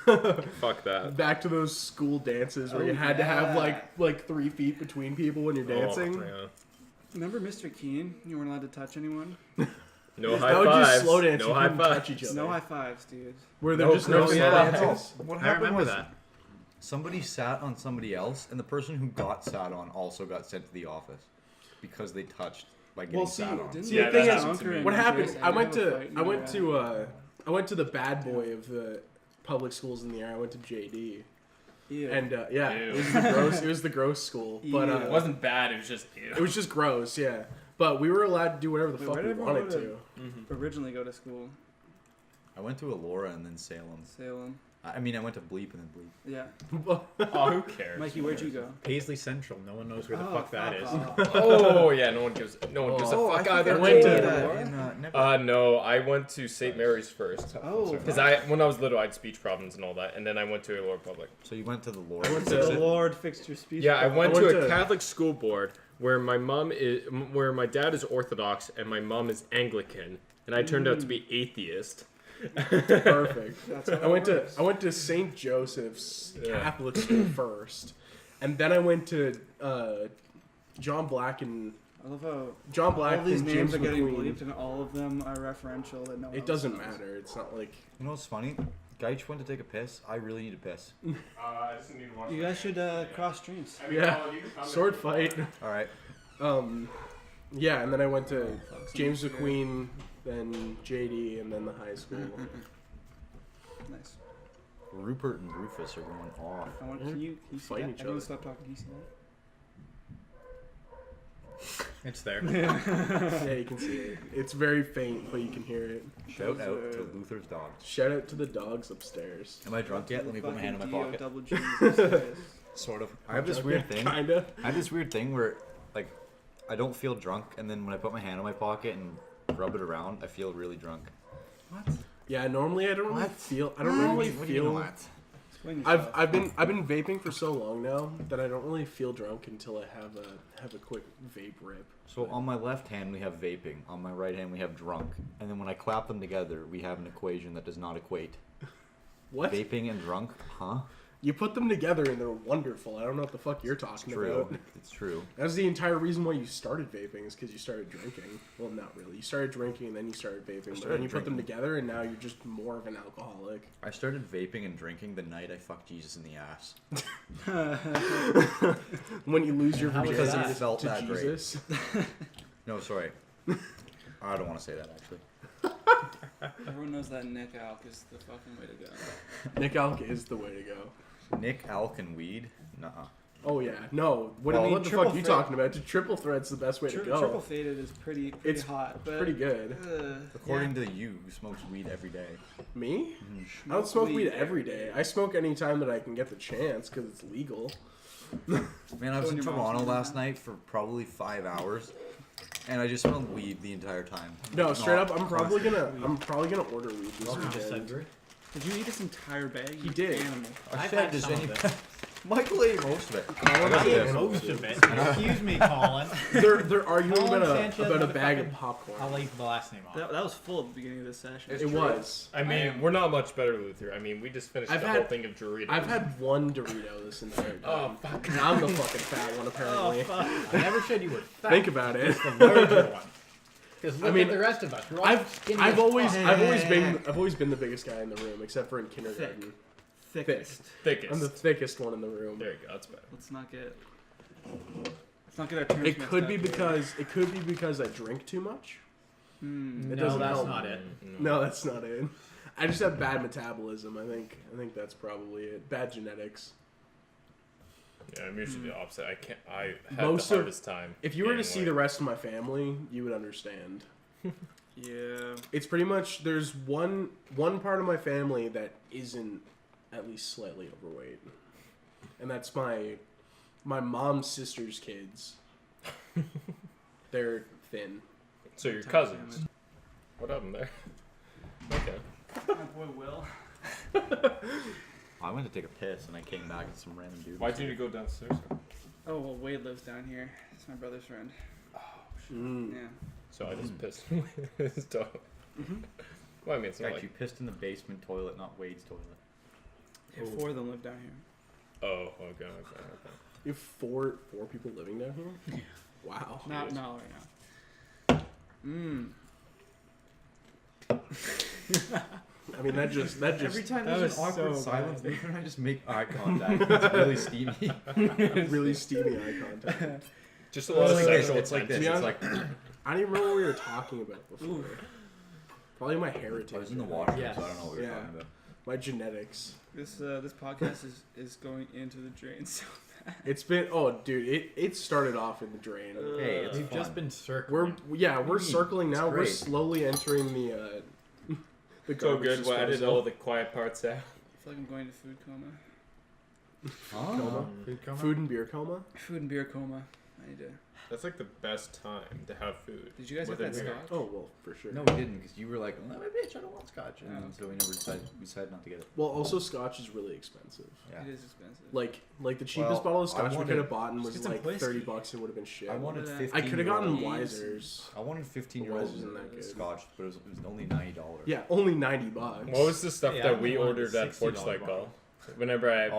Oh, fuck that. Back to those school dances where Oh, you had to have yeah. like 3 feet between people when you're dancing. Oh, yeah. Remember Mr. Keen? You weren't allowed to touch anyone. No high That would fives. just slow dance. No you high couldn't touch fives. each other. No high fives, dude. Were there No just no girls slow allowed. dances? What I happened remember was that. somebody sat on somebody else, and the person who got sat on also got sent to the office because they touched by getting Well, see, sat on. Didn't See, you the thing get is, Jonker and what happened? Chris I and went have a to fight? I went Yeah. to I went to the bad boy of the public schools in the area. I went to JD, Ew. and yeah, Ew. it was the gross. It was the gross school, but Ew. It wasn't bad. It was just it was just gross. Yeah, but we were allowed to do whatever the Wait, fuck where we did everyone wanted go to. originally go to school? I went to Elora and then Salem. Salem. I mean, I went to Bleep and then Bleep. Yeah. Oh, who cares? Mikey, where'd you go? Paisley Central. No one knows where the Oh, fuck that is. off. Oh yeah, no one gives a fuck I either. think I went told to- you that in, Never. No, I went to St. Mary's first. Oh, Because when I was little, I had speech problems and all that, and then I went to a lower public. So you went to the Lord. I went so to- the Lord fixed your speech. Yeah, I problem. went I to went a to- Catholic school board where where my dad is Orthodox and my mom is Anglican, and I turned out to be atheist. Perfect. That's how I went it to works. I went to St. Joseph's Yeah. Catholic school first, and then I went to John Black and I love how John Black all these and names James are getting McQueen. bleeped and all of them are referential. That no one It else doesn't knows. matter. It's not like You know what's funny? Gaich went to take a piss. I really need a piss. I just need to watch You guys should cross streams. yeah, sword fight. All right. Yeah, and then I went to James McQueen, then JD, and then the high school. Nice. Rupert and Rufus are going off. I want, can you see Fighting that? each Everyone other. stop talking. Can you see It's there. that? Yeah, you can see it. It's very faint, but you can hear it. Shout Those out are- to Luther's dogs. Shout out to the dogs upstairs. Am I drunk yet? Let me put my hand in my Fucking pocket. double G's. Sort of. I have this weird thing. Kinda. I have this weird thing where, like, I don't feel drunk, and then when I put my hand in my pocket and rub it around, I feel really drunk. What? Yeah, normally I don't really What? feel. I don't normally What do you know feel. that? Explain I've yourself. I've been vaping for so long now that I don't really feel drunk until I have a quick vape rip. So on my left hand we have vaping, on my right hand we have drunk, and then when I clap them together, we have an equation that does not equate. What? Vaping and drunk, huh? You put them together and they're wonderful. I don't know what the fuck you're It's talking true. about. It's true. That's the entire reason why you started vaping is because you started drinking. Well, not really. You started drinking and then you started vaping. But started then you put them drinking. together and now you're just more of an alcoholic. I started vaping and drinking the night I fucked Jesus in the ass. When you lose your How was virginity that? to Felt that great. Jesus. No, sorry. I don't want to say that actually. Everyone knows that Nick Alk is the fucking way to go. Nick Alk is the way to go. Nick, Alk, and weed? Nuh-uh. Oh yeah, no. What Well, the fuck triple are you threat- talking about? The triple threat's the best way to go. Triple faded is pretty It's hot. But, Pretty good. According to you, who smokes weed every day. Me? I don't smoke weed every day. I smoke any time that I can get the chance because it's legal. Man, I was Go in in your mom's Toronto room, last man. night for probably 5 hours, and I just smelled weed the entire time. No, straight Not up, I'm probably gonna order weed this weekend. Did you eat this entire bag? He you did. Animal. I I've said, had does some of any- it. Michael ate most of it. I ate Most of it. Excuse me, Colin. They're arguing Colin about Sanchez, a bag of motherfucking- popcorn. I'll leave the last name off. That was full at the beginning of this session. It was. I mean, we're not much better, Luther. I mean, we just finished I've the had- whole thing of Doritos. I've had one Dorito this entire time. Oh, fuck. And I'm the fucking fat one, apparently. I never said you were fat. Think about it. It's the larger one. Because look I mean, at the rest of us. We're all I've skinny I've as always fuck. I've always been the biggest guy in the room, except for in kindergarten. Thickest. Thickest. I'm the thickest one in the room. There you go. That's better. Let's not get our terms It mixed could up be here. because I drink too much. Hmm. It No, doesn't that's help. not it. No, that's not it. I just have bad metabolism. I think that's probably it. Bad genetics. Yeah, I'm usually the opposite. I had Most the of- hardest time. If you were to gaining see weight. the rest of my family, you would understand. Yeah. It's pretty much there's one part of my family that isn't at least slightly overweight, and that's my mom's sister's kids. They're thin. So your cousins. What happened there? Okay. My boy Will. I went to take a piss and I came back and some random dude. Why didn't you go downstairs? Oh well, Wade lives down here. It's my brother's friend. Mm. Yeah. So I just pissed with his dog. Well, I mean, it's not Guys, like. you pissed in the basement toilet, not Wade's toilet. Yeah, 4 of them live down here. Oh, okay. You have four people living down here. Wow. Not right now. Mmm. I mean that just Every time That there's was an awkward so silence, bad. Luther and I just make eye contact. It's really steamy. really steamy eye contact. Just a lot of It's like this. sexual It's like this. tension. It's like I don't even remember what we were talking about before. Probably my heritage. I was in the washroom, Yes. so I don't know what we were Yeah. talking about. My genetics. This podcast is going into the drain so bad. It's been dude, it started off in the drain. Hey, it's We've fun. just been circling. We're circling now. We're great. slowly entering the So garbage good. Well, I did disposal. all the quiet parts out. feel like I'm going to food coma. Coma? Food and beer coma? Food and beer coma. I need to. That's like the best time to have food. Did you guys with have a that beer. scotch? Oh, well, for sure. No, we didn't, because you were like, "Oh, bitch, I don't want scotch," and Oh. so we never decided not to get it. Well, also, scotch is really expensive. Yeah. It is expensive. Like the cheapest Well, bottle of I scotch we wanted- could have bought and Let's was get some like whiskey. $30 and would have been shit. I wanted I 15. I could have gotten Years. Wisers. I wanted 15-year-old Wisers in that good. scotch, but it was only $90. Yeah, only $90. What was the stuff Hey, I that only we wanted ordered the at Porch $60 Light bottle. Bell? Whenever I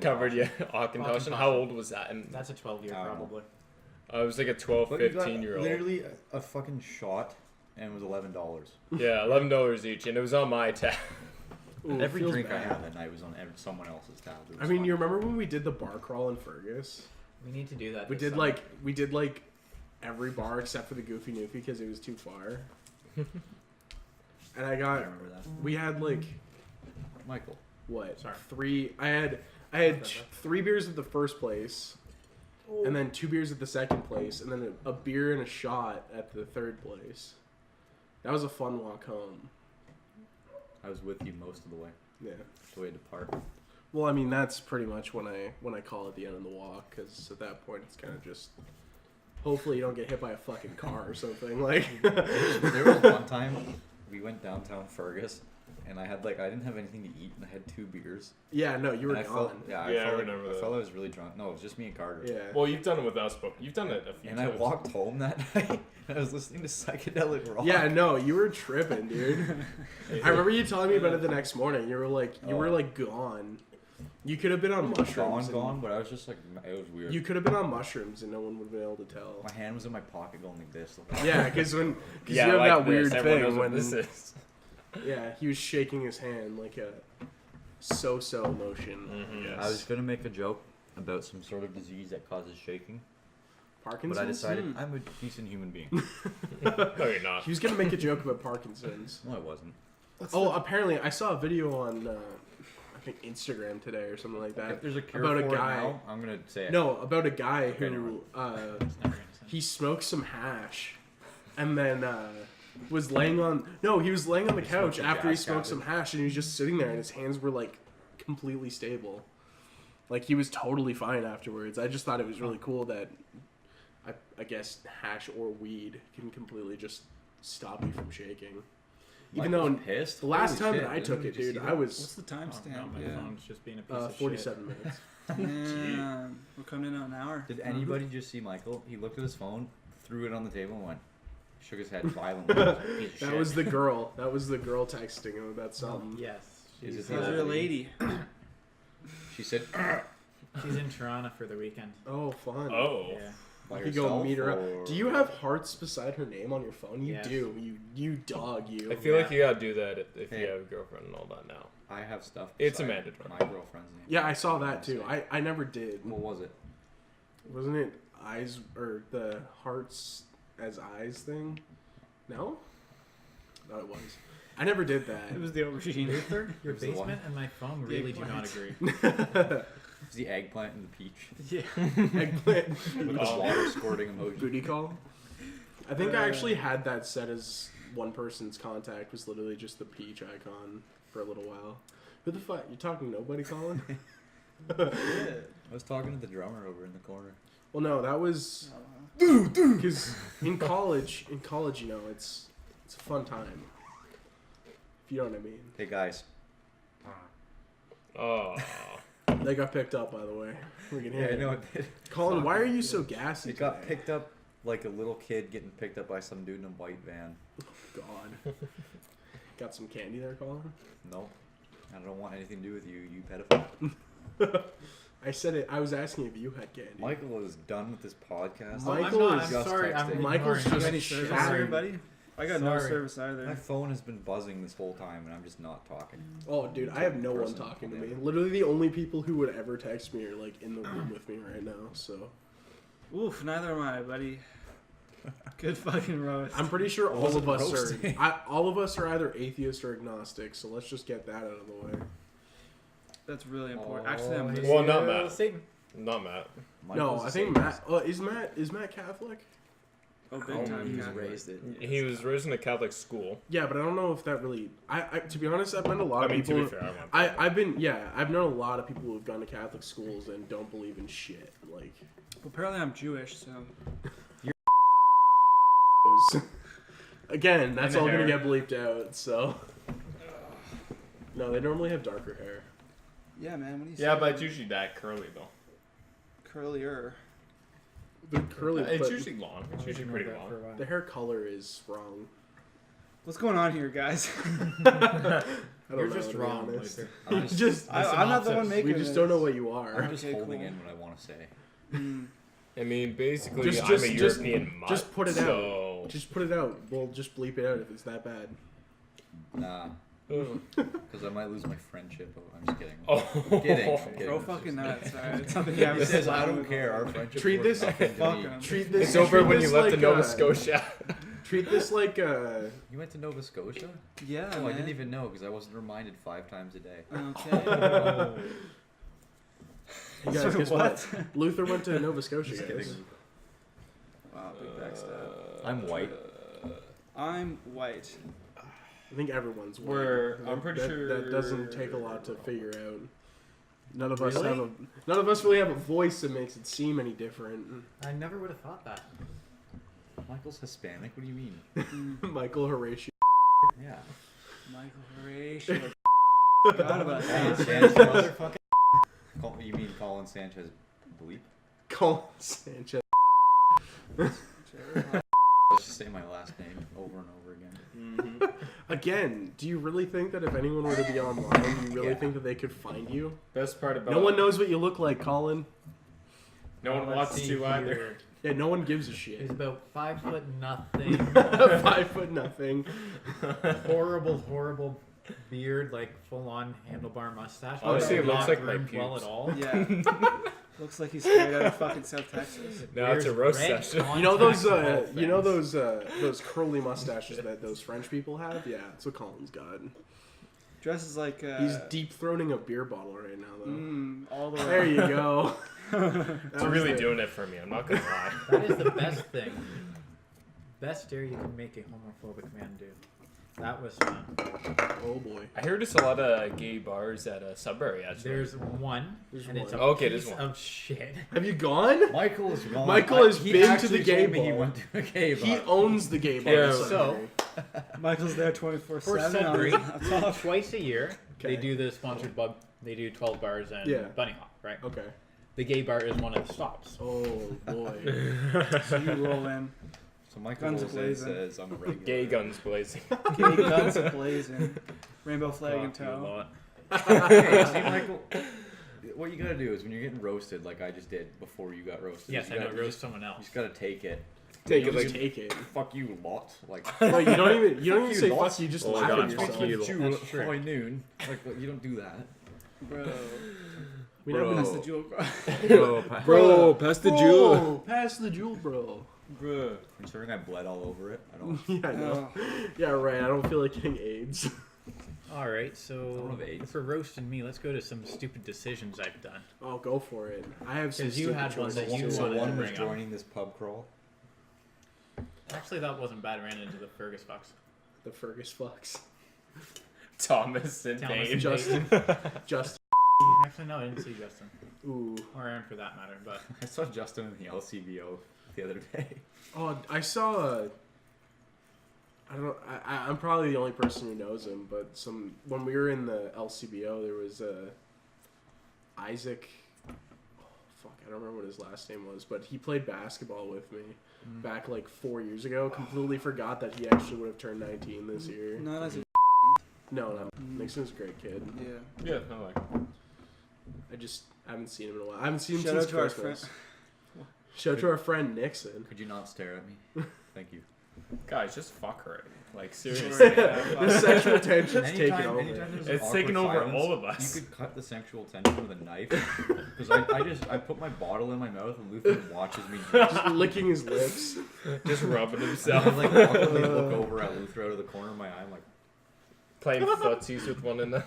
covered Auchentoshan. How old was that? And That's a 12-year I don't know. probably. I was like a 12, But you got 15-year-old. literally a fucking shot, and it was $11. Yeah, $11 each, and it was on my tab. Ooh, Every feels drink I bad. had that night was on someone else's tab. It was I mean, fun. you remember when we did the bar crawl in Fergus? We need to do that. We this did summer. like every bar except for the Goofy Noofy because it was too far. And I I got remember that. we had like Michael. what? Sorry. 3 I had 3 beers at the first place. And then 2 beers at the second place, and then a beer and a shot at the third place. That was a fun walk home. I was with you most of the way. Yeah. The way to park. Well, I mean that's pretty much when I call it the end of the walk, because at that point it's kind of just. Hopefully you don't get hit by a fucking car or something like. There was one time we went downtown Fergus, and I didn't have anything to eat, and I had 2 beers. Yeah, no, you were And I gone. felt, yeah, Yeah, I felt remember I that. felt I was really drunk. No, it was just me and Carter. Yeah. Well, you've done it with us, but you've done it a few And I times. walked home that night, and I was listening to psychedelic rock. Yeah, no, you were tripping, dude. I remember you telling me about it the next morning. You were like gone. You could have been on mushrooms. Gone, but I was just like, it was weird. You could have been on mushrooms and no one would have been able to tell. My hand was in my pocket going like this. the whole Yeah, time. because you Yeah, have like that this. weird Everyone knows thing what when this is. yeah, he was shaking his hand like a so-so motion. Mhm. Yes. I was gonna make a joke about some sort of disease that causes shaking, Parkinson's. but I decided I'm a decent human being. No, you're not. He was gonna make a joke about Parkinson's. No, I wasn't. Apparently I saw a video on I think Instagram today or something like that. If there's a cure about a for guy. it now, I'm gonna say it. No, about a guy Okay, never who It's never gonna say. he smoked some hash, and then was laying on. No, he was laying on the He couch smoked a after he gas smoked some hash, and he was just sitting there, and his hands were like completely stable. Like he was totally fine afterwards. I just thought it was really cool that I guess hash or weed can completely just stop you from shaking. Even Mike though was pissed. the last Holy time shit, that I didn't took we it, just see dude, that? I What's was the timestamp? my Yeah. phone's just being a piece of 47 minutes. We're coming in on an hour. Did anybody just see Michael? He looked at his phone, threw it on the table, and went, shook his head violently. He was a piece of That shit. was the girl. That was the girl texting him about something. Yes. Is She's, it How's the- your lady? She said, she's in Toronto for the weekend. Oh, fun. Oh. Yeah. by You go herself, meet her or- up. Do you have hearts beside her name on your phone? You Yes. do. You dog. You. I feel like you gotta do that if Hey. you have a girlfriend and all that now. I have stuff. It's a beside mandatory. My girlfriend's name. Yeah, I saw that too. I never did. What was it? Wasn't it eyes or the hearts as eyes thing? No. No, it was. I never did that. It was the aubergine. Luther, your It was the one. basement and my phone The really do not eggplant. agree. It was the eggplant and the peach. Yeah. Eggplant With the water squirting emoji. booty call. I think I actually had that set as one person's contact was literally just the peach icon for a little while. Who the fuck? You talking to nobody, Colin? I was talking to the drummer over in the corner. Well, no, that was because in college, you know, it's a fun time. If you know what I mean. Hey guys. Oh. They got picked up, by the way. We can hear Yeah, I it. know it did. Colin, why are you so gassy? It got today? picked up like a little kid getting picked up by some dude in a white van. God. Got some candy there, Colin? Nope. I don't want anything to do with you, you pedophile. I said it. I was asking if you had candy. Michael is done with this podcast. Michael I'm is not. I'm just sorry. texting. I'm Michael's ignoring just you. Any service chatting. here, buddy? I got no Sorry. service My either. phone has been buzzing this whole time, and I'm just not talking. Oh, dude, I have no one Person. talking to me. Literally, the only people who would ever text me are like in the room with me right now. So Oof, neither am I, buddy. Good fucking roast. I'm pretty sure all Wasn't of us roasting. all of us are either atheist or agnostic. So let's just get that out of the way. That's really important. Actually, I'm he's listening. Well, not here. Matt. Satan. Not Matt. No, Michael's I a think Satanist. Matt. Is Matt Catholic? Oh, big time. He was Catholic. raised it. He was raised in a Catholic school. Yeah, but I don't know if that really. I to be honest, I've met a lot I of mean, people. to be fair, I went. I've known a lot of people who have gone to Catholic schools and don't believe in shit. Like, Well, apparently I'm Jewish, so. again, that's And the all gonna hair. get bleeped out. So, no, they normally have darker hair. Yeah, man. What do you Yeah, say? but it's usually that curly though. Curlier. They're curly, It's but usually long. It's usually pretty long. the hair color is wrong. What's going on here, guys? I don't You're know, just to be wrong, honest. Luther. I'm just, Just I'm not the one synopsis. making we just this. don't know what you I'm are. just Okay, holding cool. in what I want to say. Mm. I mean, basically, Just- I'm just- a just- European mutt. just put it out. So... Just put it out. We'll just bleep it out if it's that bad. Nah, Ugh. because I might lose my friendship. Oh, I'm just kidding. Oh. I'm kidding. I'm kidding. Bro, It's fucking just- nuts. Alright, it's something you He haven't says, said. I don't care. Our friendship. Treat this- Fuck him. Treat this. It's over treat when you this left like, to Nova Scotia. Treat this like You went to Nova Scotia? Yeah, Oh, man. I didn't even know because I wasn't reminded 5 times a day. Okay. You guys, guess What? what? Luther went to Nova Scotia, Just guys. kidding. Wow, big backstab. I'm white. I'm white. I think everyone's white. We're- I'm pretty that, sure- that doesn't take a lot to figure out. None of us Really? have a. None of us really have a voice that makes it seem any different. I never would have thought that. Michael's Hispanic? What do you mean? Michael Horatio. Yeah. Michael Horatio. Forgot about Colin that. Sanchez. Motherfucking You mean Colin Sanchez bleep? Colin Sanchez. Let's just say my last name over and over again. Again, do you really think that if anyone were to be online, you really Yeah. think that they could find you? Best part about No one knows what you look like, Colin. No one Let's wants see to either. here. Yeah, no one gives a He's shit. about 5'0" nothing. 5'0" horrible beard, like full on handlebar mustache. Honestly, it Not looks like my groomed well pubes. at all. Yeah. Looks like he's straight out of fucking South Texas. No, it's a roast Red session. You know those, contacts and all those curly mustaches that those French people have? Yeah, that's what Colin's got. Dresses like. He's deep throating a beer bottle right now, though. All the way. There you go. It's really doing it for me. I'm not gonna lie. That is the best thing. Best dare you can make a homophobic man do. That was fun. Oh boy. I heard there's a lot of gay bars at Sudbury. Actually, There's one, There's and it's a one. Okay, there's piece one. of shit. Have you gone? Michael is wrong. Michael has He been to actually the gay told me He bar. went to a gay bar. He owns the gay bar. Yeah, in so- Sudbury. Michael's there 24/7. For Sudbury, That's all. twice a year, Okay. they do the sponsored bug. They do 12 bars and Yeah. Bunny Hop, right? Okay. The gay bar is one of the stops. Oh boy. So you roll in. So Michael Guns goes in blazing. says I'm a regular. gay guns blazing. Gay guns blazing. Rainbow flag in Fuck you a tow. lot. Hey, see, Michael, what you gotta do is when you're getting roasted, like I just did before you got roasted. Yes, you I know. gotta- Roast someone You else. just gotta take it. Take You it just like take it. Fuck you lot. Like Wait, you don't even you say lots. fuck. You just Oh, laugh God, at fuck yourself. you. you That's true. high noon. Like you don't do that. Bro. We Bro. never That's the jewel, bro. Bro, pass the jewel. Bro, pass the jewel, bro. Bro. Considering I bled all over it, I don't. Yeah, I know. Oh. Yeah, right. I don't feel like getting AIDS. All right, I so don't have AIDS. for roasting me, let's go to some stupid decisions I've done. Oh, go for it. I have some 'Cause you stupid had one that choices, you too. So wanted to one was bring up. joining this pub crawl. Actually, that wasn't bad. I ran into the Fergus Fox. The Fergus fucks. Thomas and Thomas Dave. and Justin. Justin. Actually, no, I didn't see Justin Ooh. or Aaron for that matter. But I saw Justin in the LCBO the other day. Oh, I saw. I don't know. I'm probably the only person who knows him, but when we were in the LCBO, there was Isaac. Oh, fuck, I don't remember what his last name was, but he played basketball with me back like 4 years ago. Completely forgot that he actually would have turned 19 this year. Not as a. No. Nixon's a great kid. Yeah. Yeah, I like. I just haven't seen him in a while. I haven't seen him Shout since out to our Christmas. Shout out to our friend Nixon. Could you not stare at me? Thank you. Guys, just fuck her. Like seriously. The sexual tension's taken Anytime over. there's an It's awkward taken over silence, all of us. You could cut the sexual tension with a knife. Because I put my bottle in my mouth and Luther watches me drink. Just licking his lips. Just rubbing And himself. I like awkwardly look over at Luther out of the corner of my eye. I'm like, Playing footsies with one another.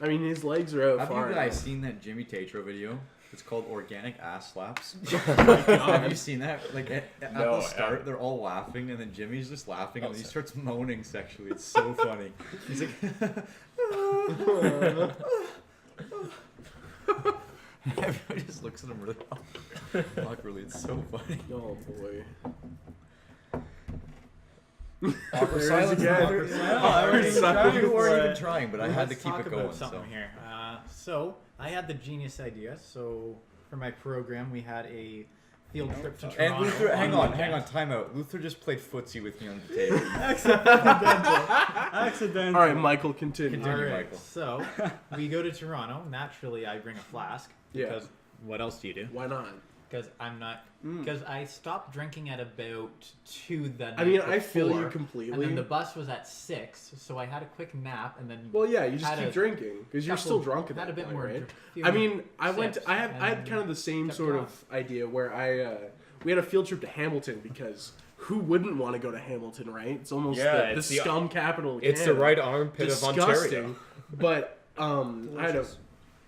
I mean, his legs are out have far. you guys enough. seen that Jimmy Tatro video? It's called organic ass slaps. Have you seen that? Like at No, the start, they're all laughing, and then Jimmy's just laughing, and he starts moaning sexually. It's so funny. He's like, everybody just looks at him really awkwardly. It's so funny. Oh boy. Awkward There it is silence. again. Awkward Yeah, silence. I already tried You weren't for even it. trying, but I had to Let's keep talk it about going. something So. here. So I had the genius idea. So for my program, we had a field trip to Toronto. And Luther, hang the on, weekend. time out. Luther just played footsie with me on the table. Accidental. All right, Michael, continue. Continue. All right, Michael. so we go to Toronto. Naturally, I bring a flask Yeah. because what else do you do? Why not? Because I'm not. Because I stopped drinking at about 2 the night I mean, I feel you before, completely. And then the bus was at 6, so I had a quick nap, and then Well, yeah, you just had keep a drinking because you're couple- still drunk at had that a bit point, more. right? few I mean, I went. sips I had and kind of the same kept sort going. of idea where we had a field trip to Hamilton because who wouldn't want to go to Hamilton, right? It's almost Yeah, the it's the- scum capital. Of It's the Canada. right armpit of Ontario. Disgusting. But I had Delicious.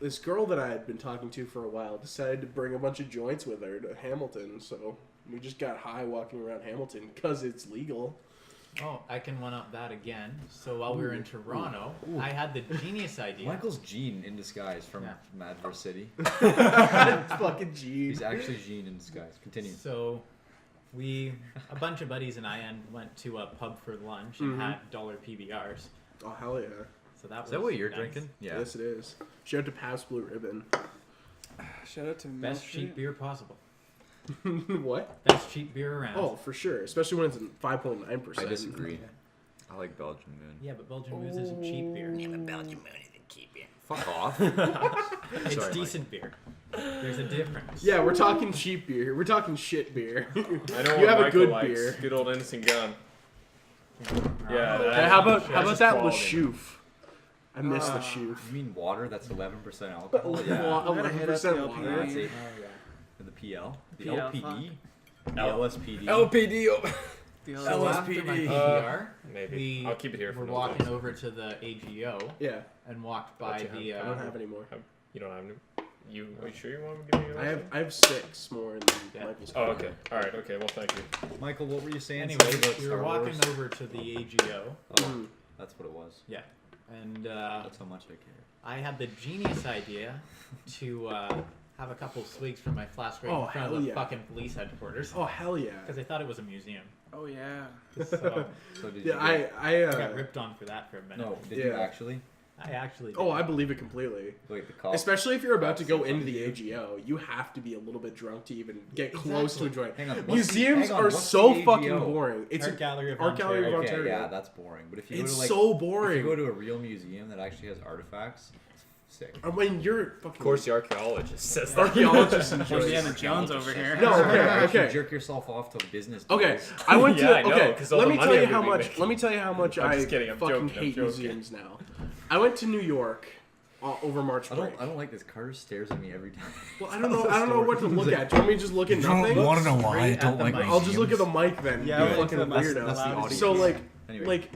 this girl that I had been talking to for a while decided to bring a bunch of joints with her to Hamilton, so we just got high walking around Hamilton because it's legal. Oh, I can one up that again. So while we were in Toronto, I had the genius idea. Michael's Gene in disguise from Yeah. Madverse City. It's fucking G. He's actually Gene in disguise. Continue. So a bunch of buddies and I went to a pub for lunch and had dollar PBRs. Oh hell yeah! So that was Is that what you're nice. drinking? Yeah. Yes, it is. Shout out to Pabst Blue Ribbon. Shout out to Best Milk cheap Street. beer possible. What? Best cheap beer around. Oh, for sure. Especially when it's 5.9%. I disagree. I like Belgian Moon. Yeah, but Belgian Moose isn't cheap beer. Fuck off. It's Sorry, decent beer. There's a difference. Yeah, we're talking cheap beer. We're talking shit beer. I know You what have a Michael good likes. beer. Good old innocent gun. Yeah. Hey, that- how about that's just that quality. Lashoof? I miss the Shoof. You mean water? That's 11% alcohol. I'm gonna hit up 11% the water. LPD. That's it. Oh, yeah. And the PL. The PL, LPD. The L- LSPD. LPD. The So after my LSPD. PBR, Maybe. we I'll keep it here for were another walking day. over to the AGO Yeah, and walked by What you the. I don't have any more. You don't have any. Are you sure you want to give me? I have 6 more in Yeah. Michael's. Oh, okay. All right. Okay. Well, thank you. Michael, what were you saying? Anyway, Something about we were Star walking Wars? over to the AGO. Oh, Mm. that's what it was. Yeah, and That's how much I care. I had the genius idea to have a couple swigs from my flask right Oh, in front of hell the yeah. fucking police headquarters Oh hell yeah! because I thought it was a museum. Oh yeah. So So did Yeah, you I I got ripped on for that for a minute. No, did you Yeah. actually? I actually. Did. Oh, I believe it completely. Wait, the cop. Especially if you're about to Cops go in into front the of AGO, you have to be a little bit drunk to even get close to Exactly. enjoying it. Hang on. what's Museums hang on, are what's so the fucking AGO? boring. It's Art Gallery of Art Gallery of Ontario. Okay, Ontario. yeah, that's boring. But if you it's go to like, so if boring. you go to a real museum that actually has artifacts, it's sick. I mean, you're fucking. Of course, the archaeologist says that. archaeologists enjoy it. Indiana Jones over here. No, okay, Actually okay. jerk yourself off to business. Okay, deals. I went to. Yeah, I know, okay, 'cause all let the me money tell you I'm how gonna be much. making. Let me tell you how much I'm I just kidding, I'm fucking joking, I'm hate joking. museums now. I went to New York over March I break. don't like this. Carter stares at me every time. Well, I don't know. I don't know what to look at. Do you want me to just look at nothing? to know why I Straight at the mic. I'll just look at the mic then. Yeah, you we'll fucking look at the weirdo. That's the audience. So like, Anyway. like,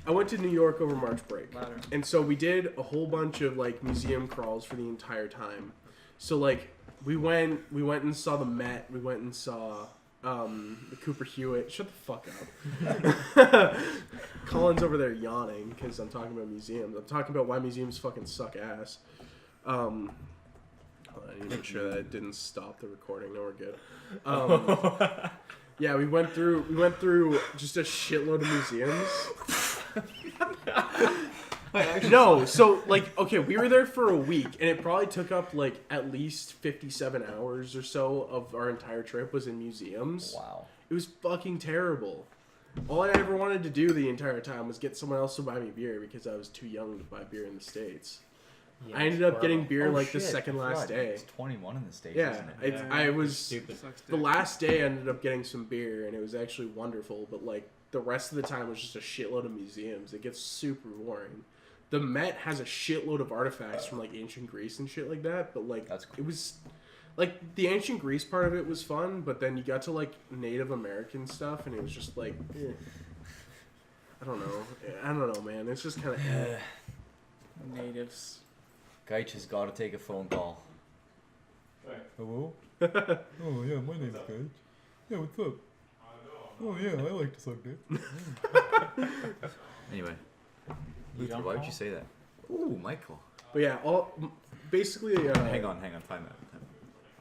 I went to New York over March break, Louder. and so we did a whole bunch of like museum crawls for the entire time. So like, we went and saw the Met. We went and saw the Cooper Hewitt. Shut the fuck up. Colin's over there yawning because I'm talking about museums. I'm talking about why museums fucking suck ass. Hold on, I need to make sure that it didn't stop the recording. No, we're good. Yeah, we went through just a shitload of museums. No, so like, okay, we were there for a week, and it probably took up like at least 57 hours or so of our entire trip was in museums. Wow. It was fucking terrible. All I ever wanted to do the entire time was get someone else to buy me beer because I was too young to buy beer in the States. Yeah, I it's ended up getting horrible. beer Oh, like the shit, second I last forgot. day. It's 21 in the States, Yeah, isn't it? I was Stupid. Sucks the dick. last day I ended up getting some beer and it was actually wonderful, but like the rest of the time was just a shitload of museums. It gets super boring. The Met has a shitload of artifacts from like ancient Greece and shit like that, but like That's cool. it was like the ancient Greece part of it was fun, but then you got to like Native American stuff and it was just like I don't know, man. It's just kind of Natives. Geich has got to take a phone call. Hello? Oh, yeah, my name's Gage. Yeah, what's up? Oh, yeah, I like to suck dick. Anyway, You Luther, don't why would call? you say that? Ooh, Michael. But yeah, basically. Hang on, time out.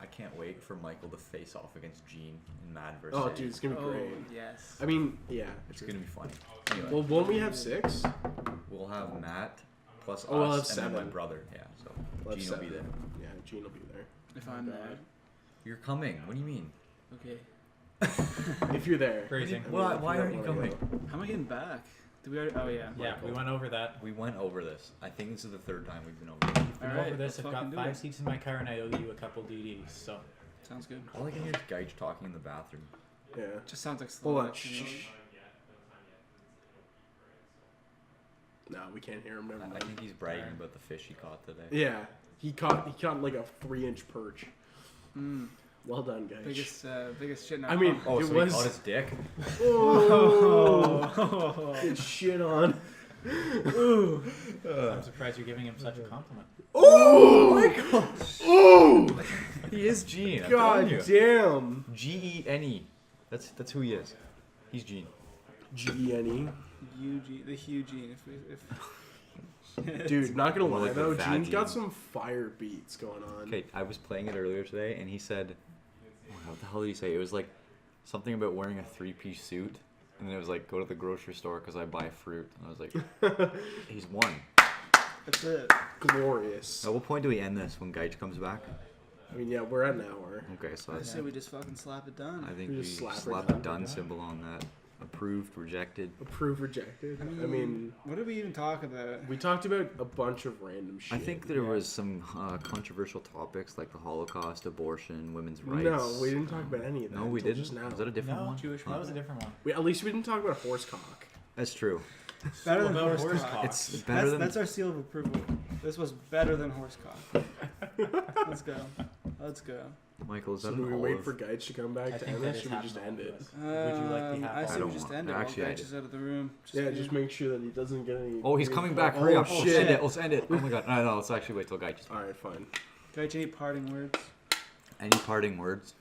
I can't wait for Michael to face off against Gene in Mad vs. Oh, Eddie. dude, it's gonna be great. yes. I mean, yeah. It's gonna be funny. Anyway, Well, won't we have 6? we'll have Matt plus Oh, we'll us have and then my 7. brother. Yeah, so We'll have Gene will be 7. there. Yeah, Gene will be there. If I'm there. You're coming. What do you mean? Okay. If you're there. Phrasing. I mean, Why- if why you aren't don't you wanna coming? go. How am I getting back? Did we already? Oh yeah. Yeah, we went over that. We went over this. I think this is the 3rd time we've been over it. We All went right. over this. Let's I've fucking got do 5 it. seats in my car, and I owe you a couple DDs. So Sounds good. All I can hear is Gage talking in the bathroom. Yeah. Just sounds like Hold on. Slovak, you know? Shh. No, we can't hear him. Never I mind. think he's bragging about the fish he caught today. Yeah, he caught like a 3-inch perch. Mm. Well done, guys. Biggest shit. I mean, Oh, it so was. he caught his dick? Oh, get shit on. I'm surprised you're giving him such a compliment. Oh my god! Oh, He is Gene. I'm god telling you. damn! Gene. That's who he is. He's Gene. G-E-N-E. Eugene, the Eugene. If Dude, not gonna More lie like the though, fat Gene's got Gene. some fire beats going on. Okay, I was playing it earlier today, and he said, "What the hell did he say?" It was like something about wearing a 3-piece suit, and then it was like, "Go to the grocery store because I buy fruit." And I was like, "He's won." that's it. Glorious. At what point do we end this? When Gage comes back? I mean, yeah, we're at an hour. Okay, so I that's, say we just fucking slap it done. I think We we just slap, slap the it done down. symbol on that. Approved, rejected. Approved, rejected. I mean, what did we even talk about? we talked about a bunch of random shit. I think there was some controversial topics like the Holocaust, abortion, women's rights. No, we didn't talk about any of that. No, we until didn't. Just now. Was that a different No, one? Jewish that was a different one. At least we didn't talk about horse cock. That's true. Better than About horse horse cock. cock. It's better than. That's our seal of approval. This was better than horse cock. Let's go. Let's go. Michael, is So that do an we wait olive? for Gage to come back I to think end that this? is Should we just happening end it? with us. Would you like the half I say I we don't just want- end it. actually, I Gage is out of the room. Yeah, just make sure that he doesn't get any. Oh, he's coming back. Oh, Hurry up. shit. Let's end it. Let's end it. Oh my god. No, let's actually wait till Guy just. Alright, fine. Gage, any parting words? Any parting words?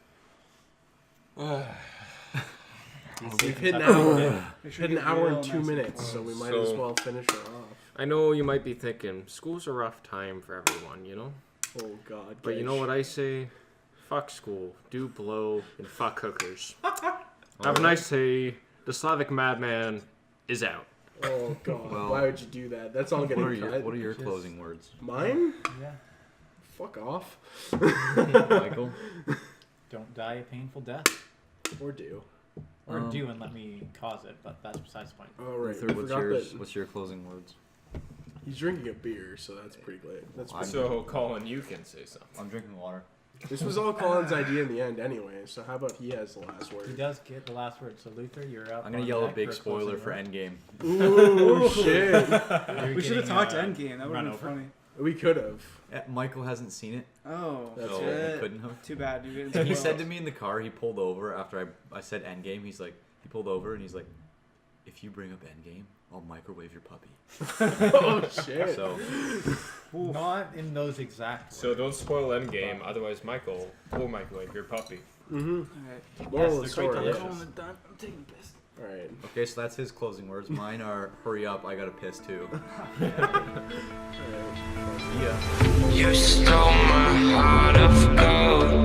We've hit an hour. Make sure Hit you an get hour real and 2 nice minutes, so we might as So- well finish her off. I know you might be thinking, school's a rough time for everyone, you know? Oh god. But you know Gage. what I say? Fuck school, do blow, and fuck hookers. Have a nice day. The Slavic madman is out. Oh god. Well, Why would you do that? That's all What getting are your cut. What are your Just- closing words, Mine? Yeah. Fuck off. Michael? Don't die a painful death. Or do. Or Um, do and let me cause it, but that's besides the point. Alright. Luther, what's forgot yours? that What's your closing words? he's drinking a beer, so that's pretty great. That's I'm- So, Colin, you can say something. I'm drinking water. This was all Colin's idea in the end anyway, so how about he has the last He word? does get the last word. So Luther, you're up. I'm gonna on yell a deck big a spoiler closing for word. Endgame. Ooh, shit. You're We should have getting, talked to uh, Endgame. That would run have been over. funny. We could have. Michael hasn't seen it, Oh, That's so right. he couldn't have. Too bad. You're getting He spoiled. said to me in the car, he pulled over after I said Endgame. He's like, he pulled over and he's like, if you bring up Endgame, I'll microwave your puppy. Oh shit. So Not in those exact. So don't spoil Endgame, otherwise Michael will microwave your puppy. Mm-hmm. Alright. Moral of the they're story. quite Yeah. delicious. Calling it done. I'm taking a piss. Alright. okay, so that's his closing words. Mine are, hurry up, I gotta piss too. Alright. Yeah. You stole my heart of gold.